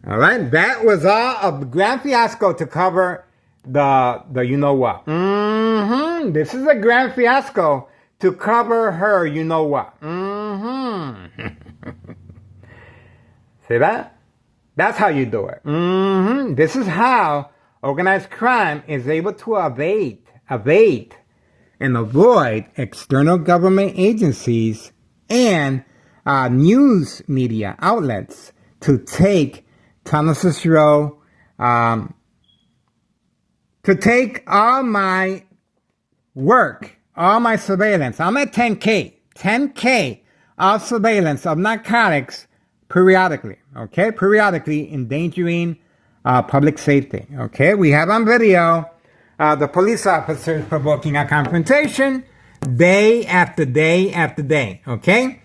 All right? That was all a grand fiasco to cover the you know what. This is a grand fiasco to cover her you know what. See that? That's how you do it. This is how organized crime is able to evade and avoid external government agencies and news media outlets to take Thomas Cicero, to take all my work, all my surveillance. I'm at 10K of surveillance of narcotics periodically, okay? Periodically endangering public safety, okay? We have on video the police officers provoking a confrontation day after day after day, okay?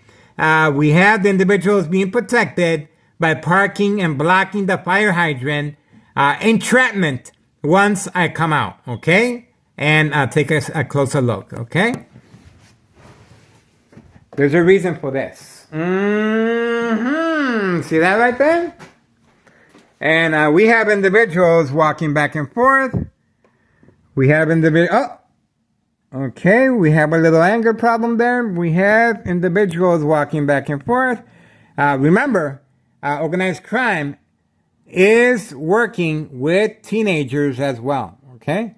We have the individuals being protected by parking and blocking the fire hydrant, entrapment once I come out, okay? And take a closer look, okay? There's a reason for this. See that right there? And we have individuals walking back and forth. We have okay, we have a little anger problem there. We have individuals walking back and forth. Remember, organized crime is working with teenagers as well, okay?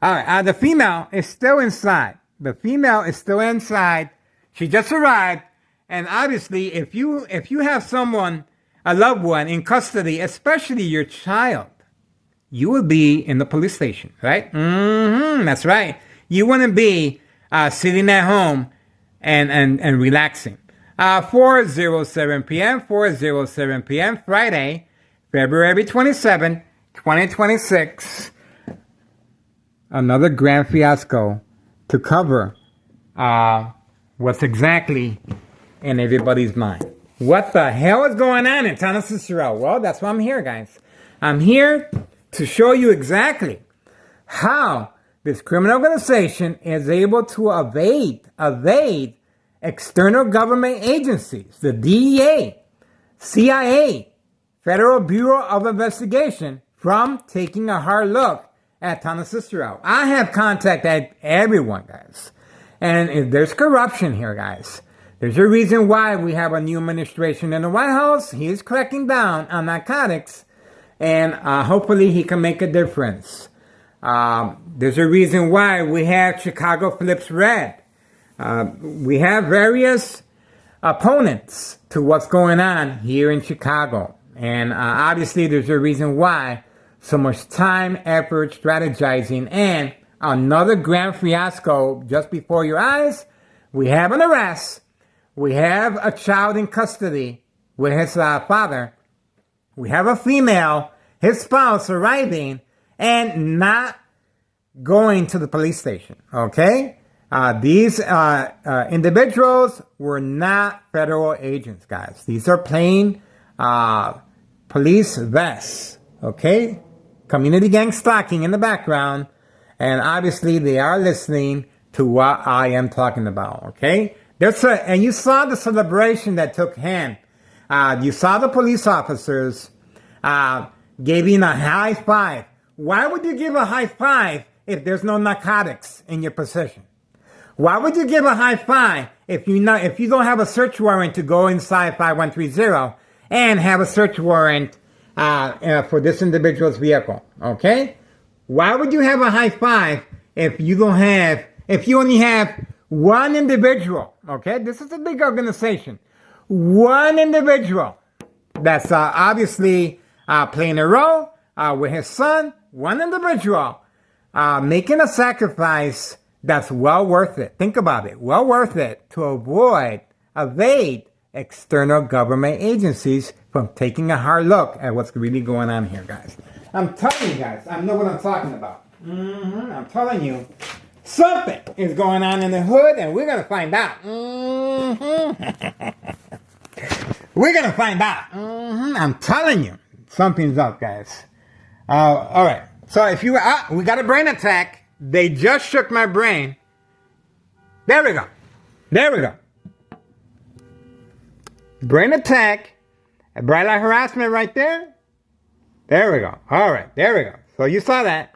All right, the female is still inside. The female is still inside. She just arrived. And obviously, if you have someone, a loved one in custody, especially your child, you will be in the police station, right? That's right. You wouldn't be sitting at home and relaxing. 4:07 p.m., 4:07 p.m., Friday, February 27, 2026. Another grand fiasco to cover what's exactly in everybody's mind. What the hell is going on in Thomas Cicero? Well, that's why I'm here, guys. I'm here to show you exactly how this criminal organization is able to evade external government agencies, the DEA, CIA, Federal Bureau of Investigation, from taking a hard look at Thomas Cicero. I have contacted everyone, guys. And if there's corruption here, guys, there's a reason why we have a new administration in the White House. He is cracking down on narcotics, and hopefully he can make a difference. There's a reason why we have Chicago flips red. We have various opponents to what's going on here in Chicago. And obviously there's a reason why so much time, effort, strategizing, and another grand fiasco just before your eyes. We have an arrest. We have a child in custody with his father. We have a female, his spouse, arriving and not going to the police station, okay? These individuals were not federal agents, guys. These are plain police vests, okay? Community gang stalking in the background, and obviously they are listening to what I am talking about, okay? And you saw the celebration that took hand. You saw the police officers giving a high five. Why would you give a high five if there's no narcotics in your possession? Why would you give a high five if you don't have a search warrant to go inside 5130 and have a search warrant for this individual's vehicle? Okay? Why would you have a high five if you only have one individual? Okay? This is a big organization. One individual that's obviously playing a role with his son. One individual making a sacrifice that's well worth it. Think about it. Well worth it to evade external government agencies from taking a hard look at what's really going on here, guys. I'm telling you guys, I know what I'm talking about. I'm telling you, something is going on in the hood, and we're going to find out. We're going to find out. I'm telling you, something's up, guys. All right. So if you, we got a brain attack. They just shook my brain. There we go. There we go. Brain attack. A bright light harassment right there. There we go. All right. There we go. So you saw that.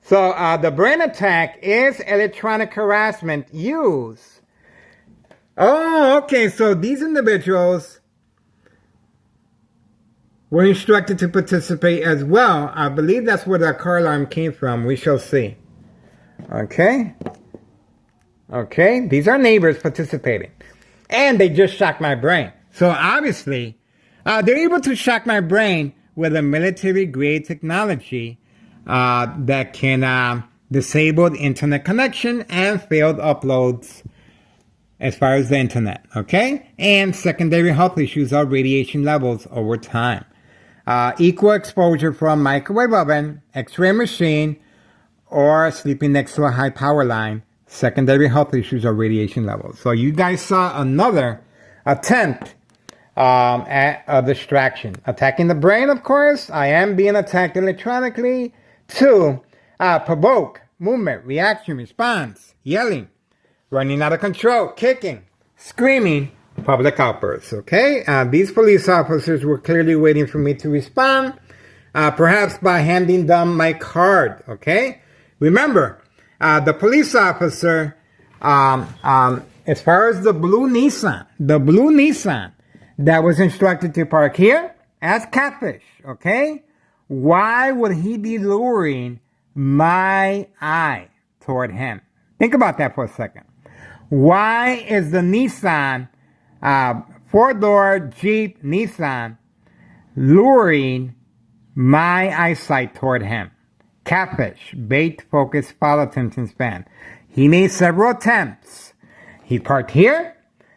So the brain attack is electronic harassment used. Oh, okay. So these individuals were instructed to participate as well. I believe that's where that car alarm came from. We shall see. Okay. Okay. These are neighbors participating. And they just shocked my brain. So obviously, they're able to shock my brain with a military-grade technology that can disable the internet connection and failed uploads as far as the internet, okay? And secondary health issues are radiation levels over time. Equal exposure from microwave oven, x-ray machine, or sleeping next to a high power line. Secondary health issues are radiation levels. So you guys saw another attempt at a distraction. Attacking the brain, of course. I am being attacked electronically. 2, provoke, movement, reaction, response, yelling, running out of control, kicking, screaming, public outbursts, okay? These police officers were clearly waiting for me to respond, perhaps by handing them my card, okay? Remember, the police officer, as far as the blue Nissan that was instructed to park here as catfish, okay? Why would he be luring my eye toward him? Think about that for a second. Why is the Nissan, 4-door Jeep Nissan, luring my eyesight toward him? Catfish, bait, focus, follow, attention span. He made several attempts. He parked here.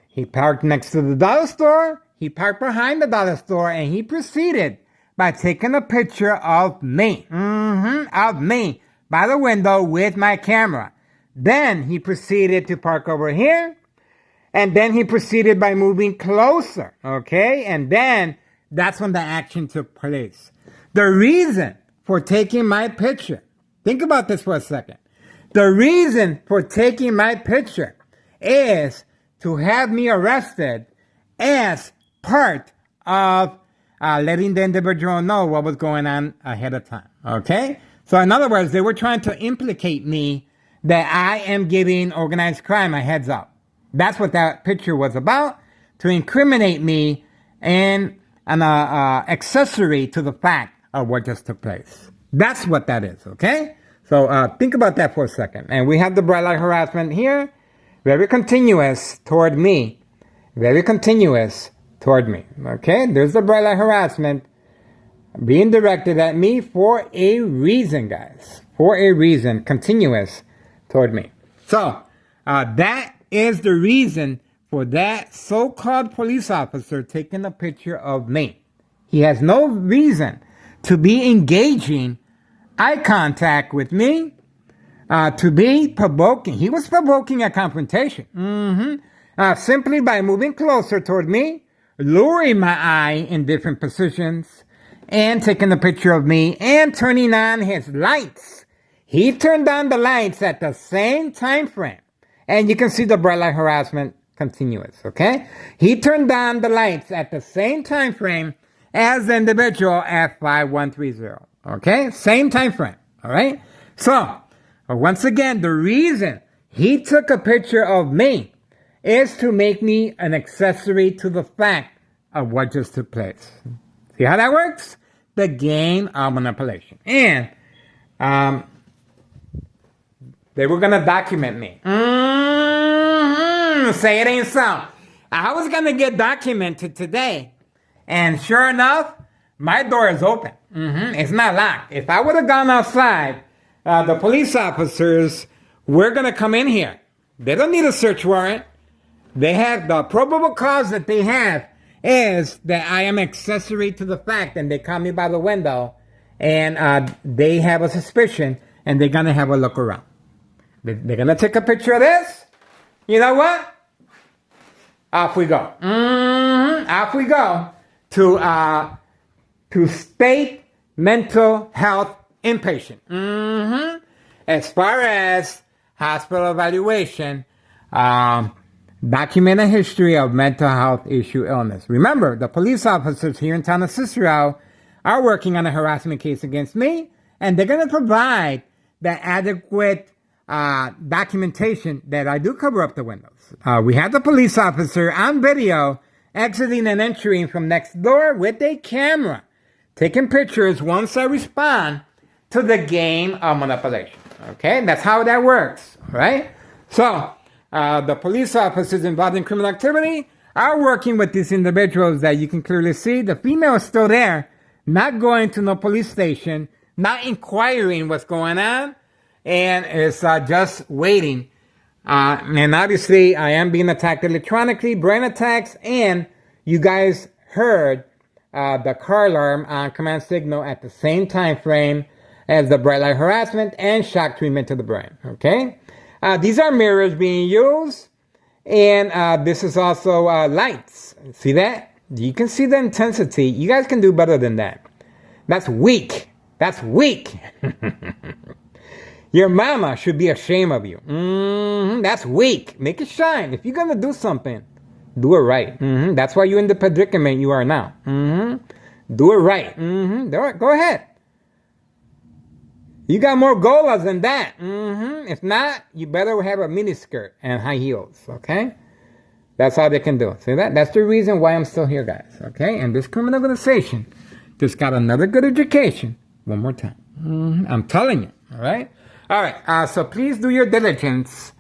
He parked next to the dollar store. He parked behind the dollar store, and he proceeded by taking a picture of me. Of me by the window with my camera. Then he proceeded to park over here. And then he proceeded by moving closer. Okay? And then that's when the action took place. The reason for taking my picture. Think about this for a second. The reason for taking my picture is to have me arrested as part of letting the individual know what was going on ahead of time. Okay? So in other words, they were trying to implicate me that I am giving organized crime a heads up. That's what that picture was about, to incriminate me and an accessory to the fact of what just took place. That's what that is, okay? So think about that for a second. And we have the bright light harassment here, very continuous toward me. Very continuous toward me, okay? There's the bright light harassment being directed at me for a reason, guys. For a reason, continuous toward me. So that is the reason for that so-called police officer taking a picture of me. He has no reason to be engaging eye contact with me, to be provoking. He was provoking a confrontation. Simply by moving closer toward me, luring my eye in different positions, and taking a picture of me, and turning on his lights. He turned on the lights at the same time frame. And you can see the bright light harassment continuous, okay? He turned on the lights at the same time frame as the individual at 5130, okay? Same time frame, all right? So, once again, the reason he took a picture of me is to make me an accessory to the fact of what just took place. See how that works? The game of manipulation. And they were going to document me. Say it ain't so. I was going to get documented today. And sure enough, my door is open. It's not locked. If I would have gone outside, the police officers were going to come in here. They don't need a search warrant. They have the probable cause that they have is that I am accessory to the fact, and they caught me by the window, and they have a suspicion, and they're going to have a look around. They're going to take a picture of this. You know what? Off we go. Off we go to State Mental Health inpatient. As far as hospital evaluation, document a history of mental health issue illness. Remember, the police officers here in town of Cicero are working on a harassment case against me, and they're going to provide the adequate documentation that I do cover up the windows. We had the police officer on video exiting and entering from next door with a camera, taking pictures once I respond to the game of manipulation. Okay, that's how that works, right? So, the police officers involved in criminal activity are working with these individuals that you can clearly see. The female is still there, not going to no police station, not inquiring what's going on, and is just waiting. And obviously, I am being attacked electronically, brain attacks, and you guys heard the car alarm on command signal at the same time frame as the bright light harassment and shock treatment to the brain, okay? These are mirrors being used, and this is also lights. See that? You can see the intensity. You guys can do better than that. That's weak. That's weak. Your mama should be ashamed of you. That's weak. Make it shine. If you're going to do something, do it right. That's why you're in the predicament you are now. Do it right. Go ahead. You got more golas than that. If not, you better have a miniskirt and high heels, okay? That's how they can do it. See that? That's the reason why I'm still here, guys, okay? And this criminal organization just got another good education one more time. I'm telling you, all right? All right, so please do your diligence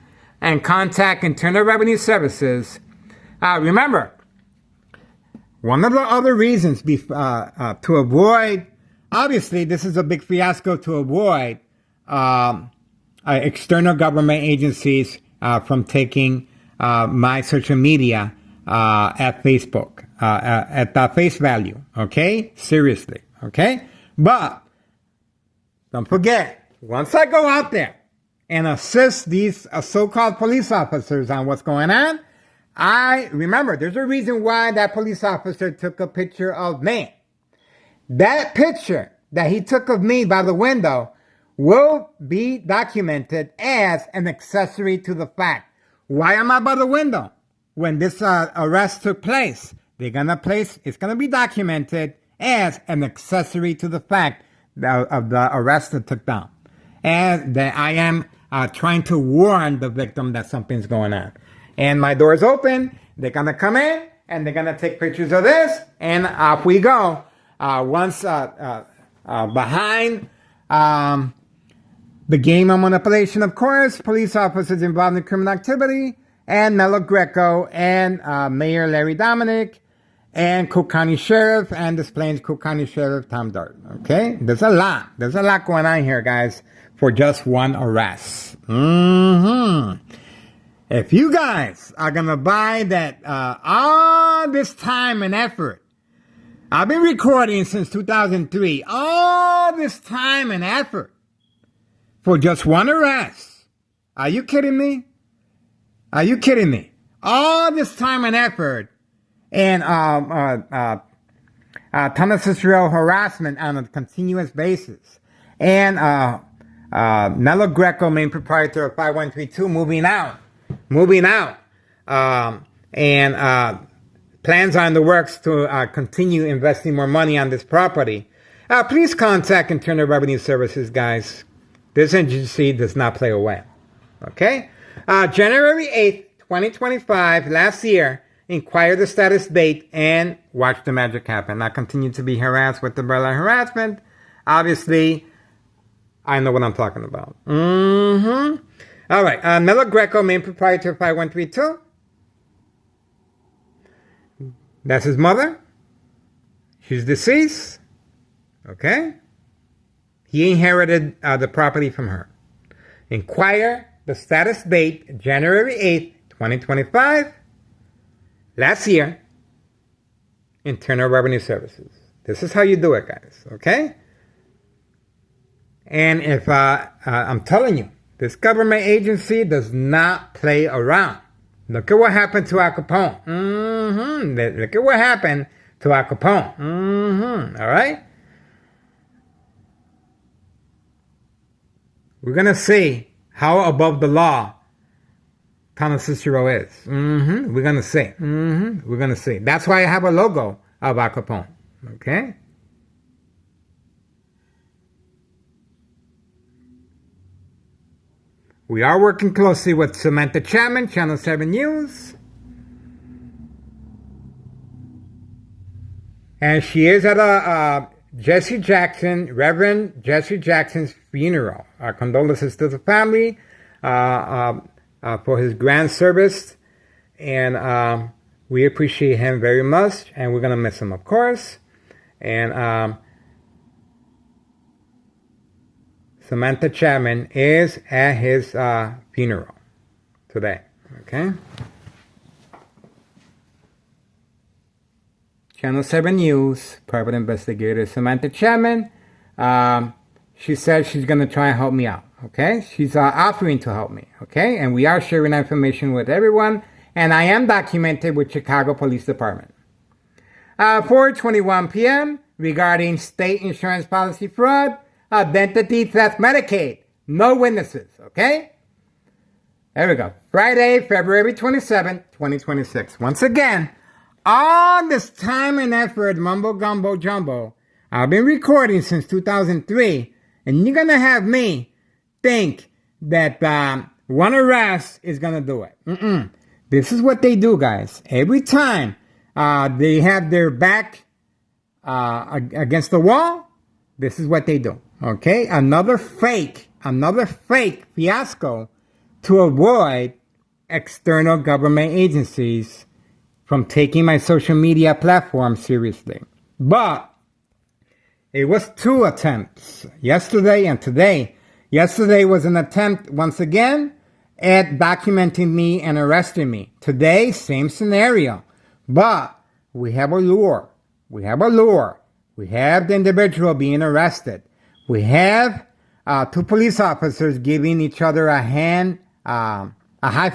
and contact Internal Revenue Services. Remember, one of the other reasons to avoid, obviously, this is a big fiasco to avoid external government agencies from taking my social media at Facebook, at face value, okay? Seriously, okay? But don't forget, once I go out there and assist these so-called police officers on what's going on, remember, there's a reason why that police officer took a picture of me. That picture that he took of me by the window will be documented as an accessory to the fact. Why am I by the window? When this arrest took place, it's going to be documented as an accessory to the fact of the arrest that took down. And that I am trying to warn the victim that something's going on. And my door's open. They're going to come in, and they're going to take pictures of this, and off we go. Once behind the game of manipulation, of course, police officers involved in criminal activity, and Mello Greco, and Mayor Larry Dominic, and Cook County Sheriff, and Des Plaines Cook County Sheriff Tom Dart. Okay? There's a lot going on here, guys, for just one arrest. If you guys are going to buy that all this time and effort, I've been recording since 2003, all this time and effort for just one arrest. Are you kidding me? Are you kidding me? All this time and effort and Thomas Israel harassment on a continuous basis. And Mello Greco, main proprietor of 5132, moving out. And plans are in the works to continue investing more money on this property. Please contact Internal Revenue Services, guys. This agency does not play away. Okay? January 8th, 2025, last year, inquire the status date and watch the magic happen. I continue to be harassed with the umbrella harassment. Obviously, I know what I'm talking about. All right. Mello Greco, main proprietor of 5132. That's his mother. She's deceased. Okay? He inherited the property from her. Inquire the status date, January 8th, 2025. Last year, Internal Revenue Services. This is how you do it, guys. Okay? And if I'm telling you, this government agency does not play around. Look at what happened to Al Capone. Look at what happened to Al Capone. All right? We're going to see how above the law Thomas Cicero is. We're going to see. We're going to see. That's why I have a logo of Al Capone. Okay? We are working closely with Samantha Chapman, Channel 7 News. And she is at a Reverend Jesse Jackson's funeral. Our condolences to the family for his grand service. And we appreciate him very much. And we're going to miss him, of course. And Samantha Chapman is at his funeral today. Okay? Channel 7 News, private investigator Samantha Chapman. She said she's going to try and help me out. Okay? She's offering to help me. Okay? And we are sharing information with everyone. And I am documented with Chicago Police Department. 4:21 p.m. regarding state insurance policy fraud, identity theft, Medicaid. No witnesses. Okay? There we go. Friday, February 27, 2026. Once again, all this time and effort, mumbo gumbo jumbo, I've been recording since 2003, and you're going to have me think that one arrest is going to do it. This is what they do, guys. Every time they have their back against the wall, this is what they do. Okay? Another fake fiasco to avoid external government agencies from taking my social media platform seriously. But it was 2 attempts, yesterday and today. Yesterday was an attempt, once again, at documenting me and arresting me. Today, same scenario. But we have a lure. We have the individual being arrested. We have 2 police officers giving each other a hand, a high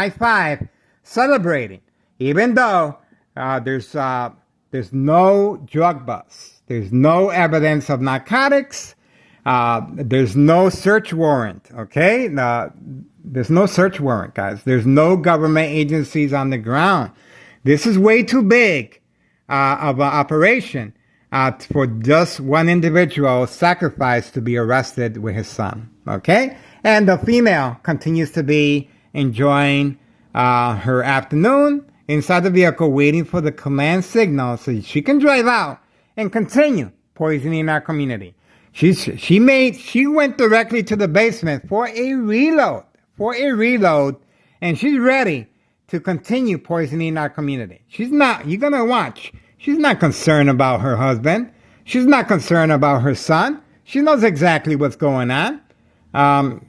five, celebrating. Even though there's no drug bust, there's no evidence of narcotics, there's no search warrant, okay? There's no search warrant, guys. There's no government agencies on the ground. This is way too big of an operation for just one individual sacrifice to be arrested with his son, okay? And the female continues to be enjoying her afternoon inside the vehicle, waiting for the command signal so she can drive out and continue poisoning our community. She went directly to the basement for a reload, and she's ready to continue poisoning our community. She's not, you're gonna watch, she's not concerned about her husband. She's not concerned about her son. She knows exactly what's going on.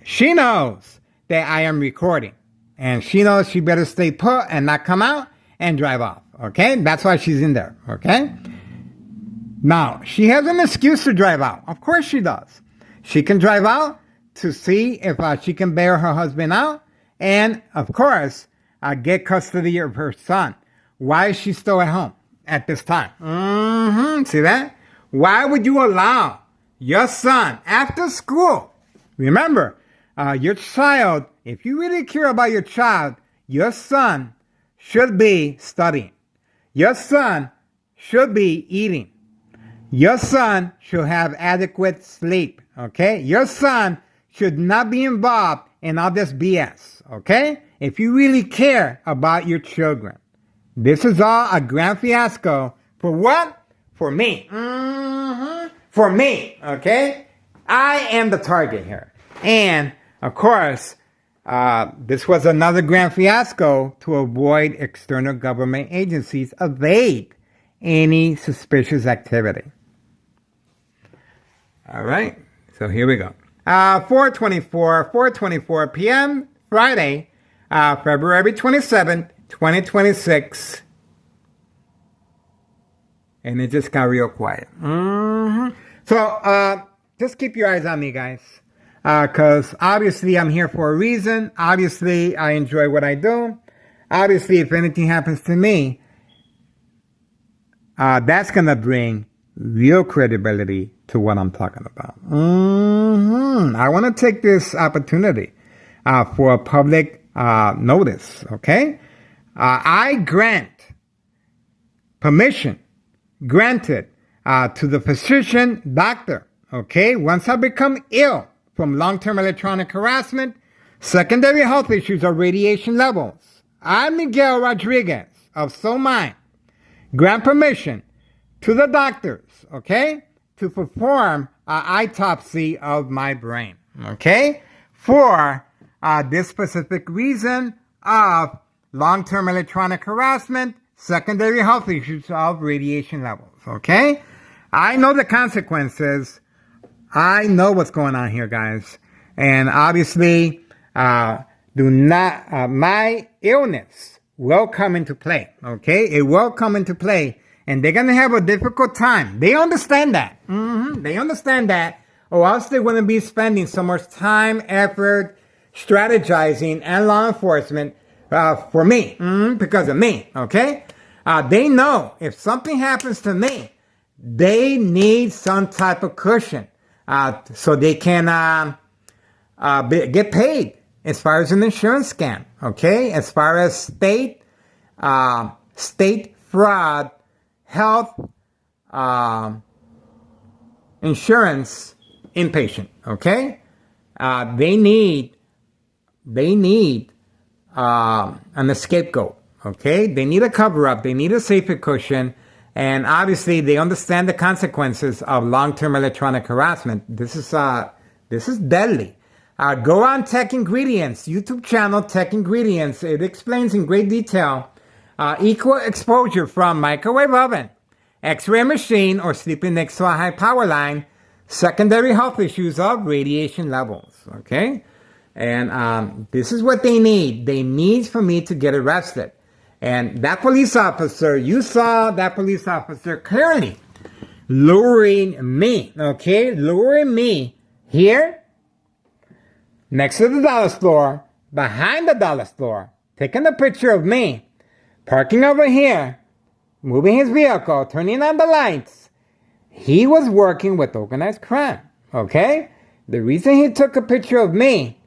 She knows that I am recording. And she knows she better stay put and not come out and drive off. Okay? That's why she's in there. Okay? Now, she has an excuse to drive out. Of course she does. She can drive out to see if she can bail her husband out. And, of course, get custody of her son. Why is she still at home at this time? See that? Why would you allow your son after school? Remember, your child, if you really care about your child, your son should be studying. Your son should be eating. Your son should have adequate sleep, okay? Your son should not be involved in all this BS, okay? If you really care about your children. This is all a grand fiasco. For what? For me. For me, okay? I am the target here. And, of course, this was another grand fiasco to avoid external government agencies evade any suspicious activity. All right, so here we go. 4:24 p.m. Friday, February 27th, 2026. And it just got real quiet. So, just keep your eyes on me, guys. Because obviously I'm here for a reason. Obviously I enjoy what I do. Obviously if anything happens to me, that's going to bring real credibility to what I'm talking about. I want to take this opportunity for a public notice, okay? I grant permission granted to the physician doctor, okay? Once I become ill from long-term electronic harassment, secondary health issues, or radiation levels, I, Miguel Rodriguez of Soul Mind, grant permission to the doctors, okay, to perform an autopsy of my brain, okay, for this specific reason of long-term electronic harassment, secondary health issues of radiation levels, okay? I know the consequences. I know what's going on here, guys. And obviously, my illness will come into play, okay? It will come into play. And they're going to have a difficult time. They understand that. They understand that. Or else they wouldn't be spending so much time, effort, strategizing, and law enforcement for me. Because of me, okay? They know if something happens to me, they need some type of cushion so they can get paid as far as an insurance scam, okay? As far as state fraud, health insurance inpatient, okay? They need an scapegoat, okay? They need a cover-up. They need a safety cushion. And obviously, they understand the consequences of long-term electronic harassment. This is deadly. Go on Tech Ingredients, YouTube channel Tech Ingredients. It explains in great detail equal exposure from microwave oven, X-ray machine, or sleeping next to a high power line, secondary health issues of radiation levels, okay? And this is what they need. They need for me to get arrested. And that police officer, you saw that police officer clearly luring me, okay? Luring me here, next to the dollar store, behind the dollar store, taking a picture of me, parking over here, moving his vehicle, turning on the lights. He was working with organized crime, okay? The reason he took a picture of me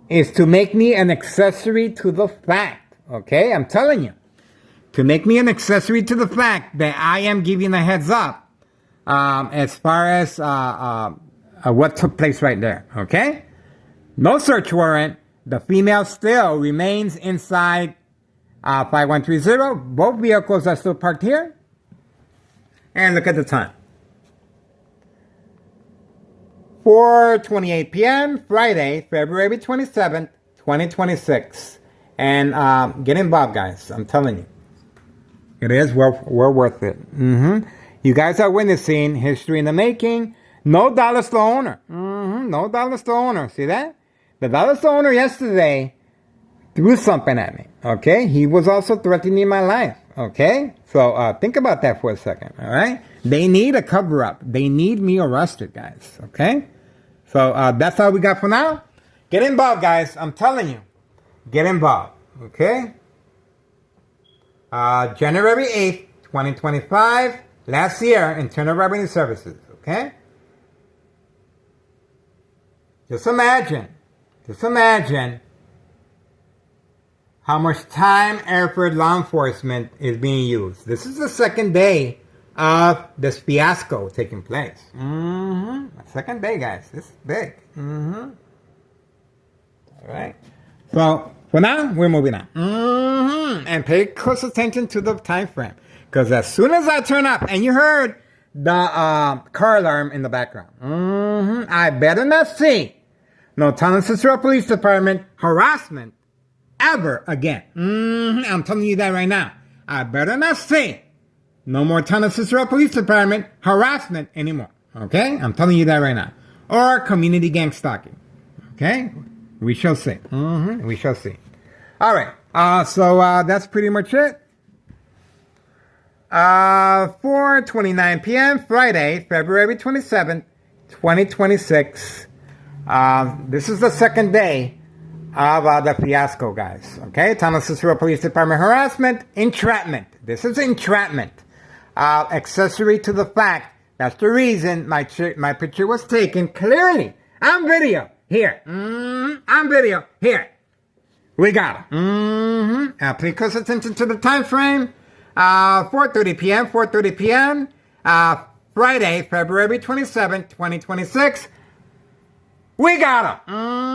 is to make me an accessory to the fact, okay? I'm telling you. To make me an accessory to the fact that I am giving a heads up as far as what took place right there, okay? No search warrant. The female still remains inside 5130. Both vehicles are still parked here. And look at the time. 4:28 p.m. Friday, February 27th, 2026. And get involved, guys. I'm telling you. It is well worth it. You guys are witnessing history in the making. No dollar store owner. No dollar store owner. See that? The dollar store owner yesterday threw something at me. Okay? He was also threatening my life. Okay? So think about that for a second. All right? They need a cover-up. They need me arrested, guys. Okay? So that's all we got for now. Get involved, guys. I'm telling you. Get involved. Okay? January 8th, 2025, last year, Internal Revenue Services, okay? Just imagine how much time, effort, law enforcement is being used. This is the second day of this fiasco taking place. Second day, guys. This is big. All right. So, for now, we're moving on. And pay close attention to the time frame. Because as soon as I turn up, and you heard the car alarm in the background. I better not see no Town Cicero Police Department harassment ever again. I'm telling you that right now. I better not see no more Town Cicero Police Department harassment anymore. Okay? I'm telling you that right now. Or community gang stalking. Okay? We shall see. We shall see. All right. So that's pretty much it. 4:29 p.m. Friday, February 27th, 2026. This is the second day of the fiasco, guys. Okay? Town Cicero Police Department harassment, entrapment. This is entrapment. Accessory to the fact That's the reason my picture was taken clearly. On video. Here. On video. Here. We got him. Please close attention to the time frame. 4:30 p.m. 4:30 p.m. Friday, February 27, 2026. We got him.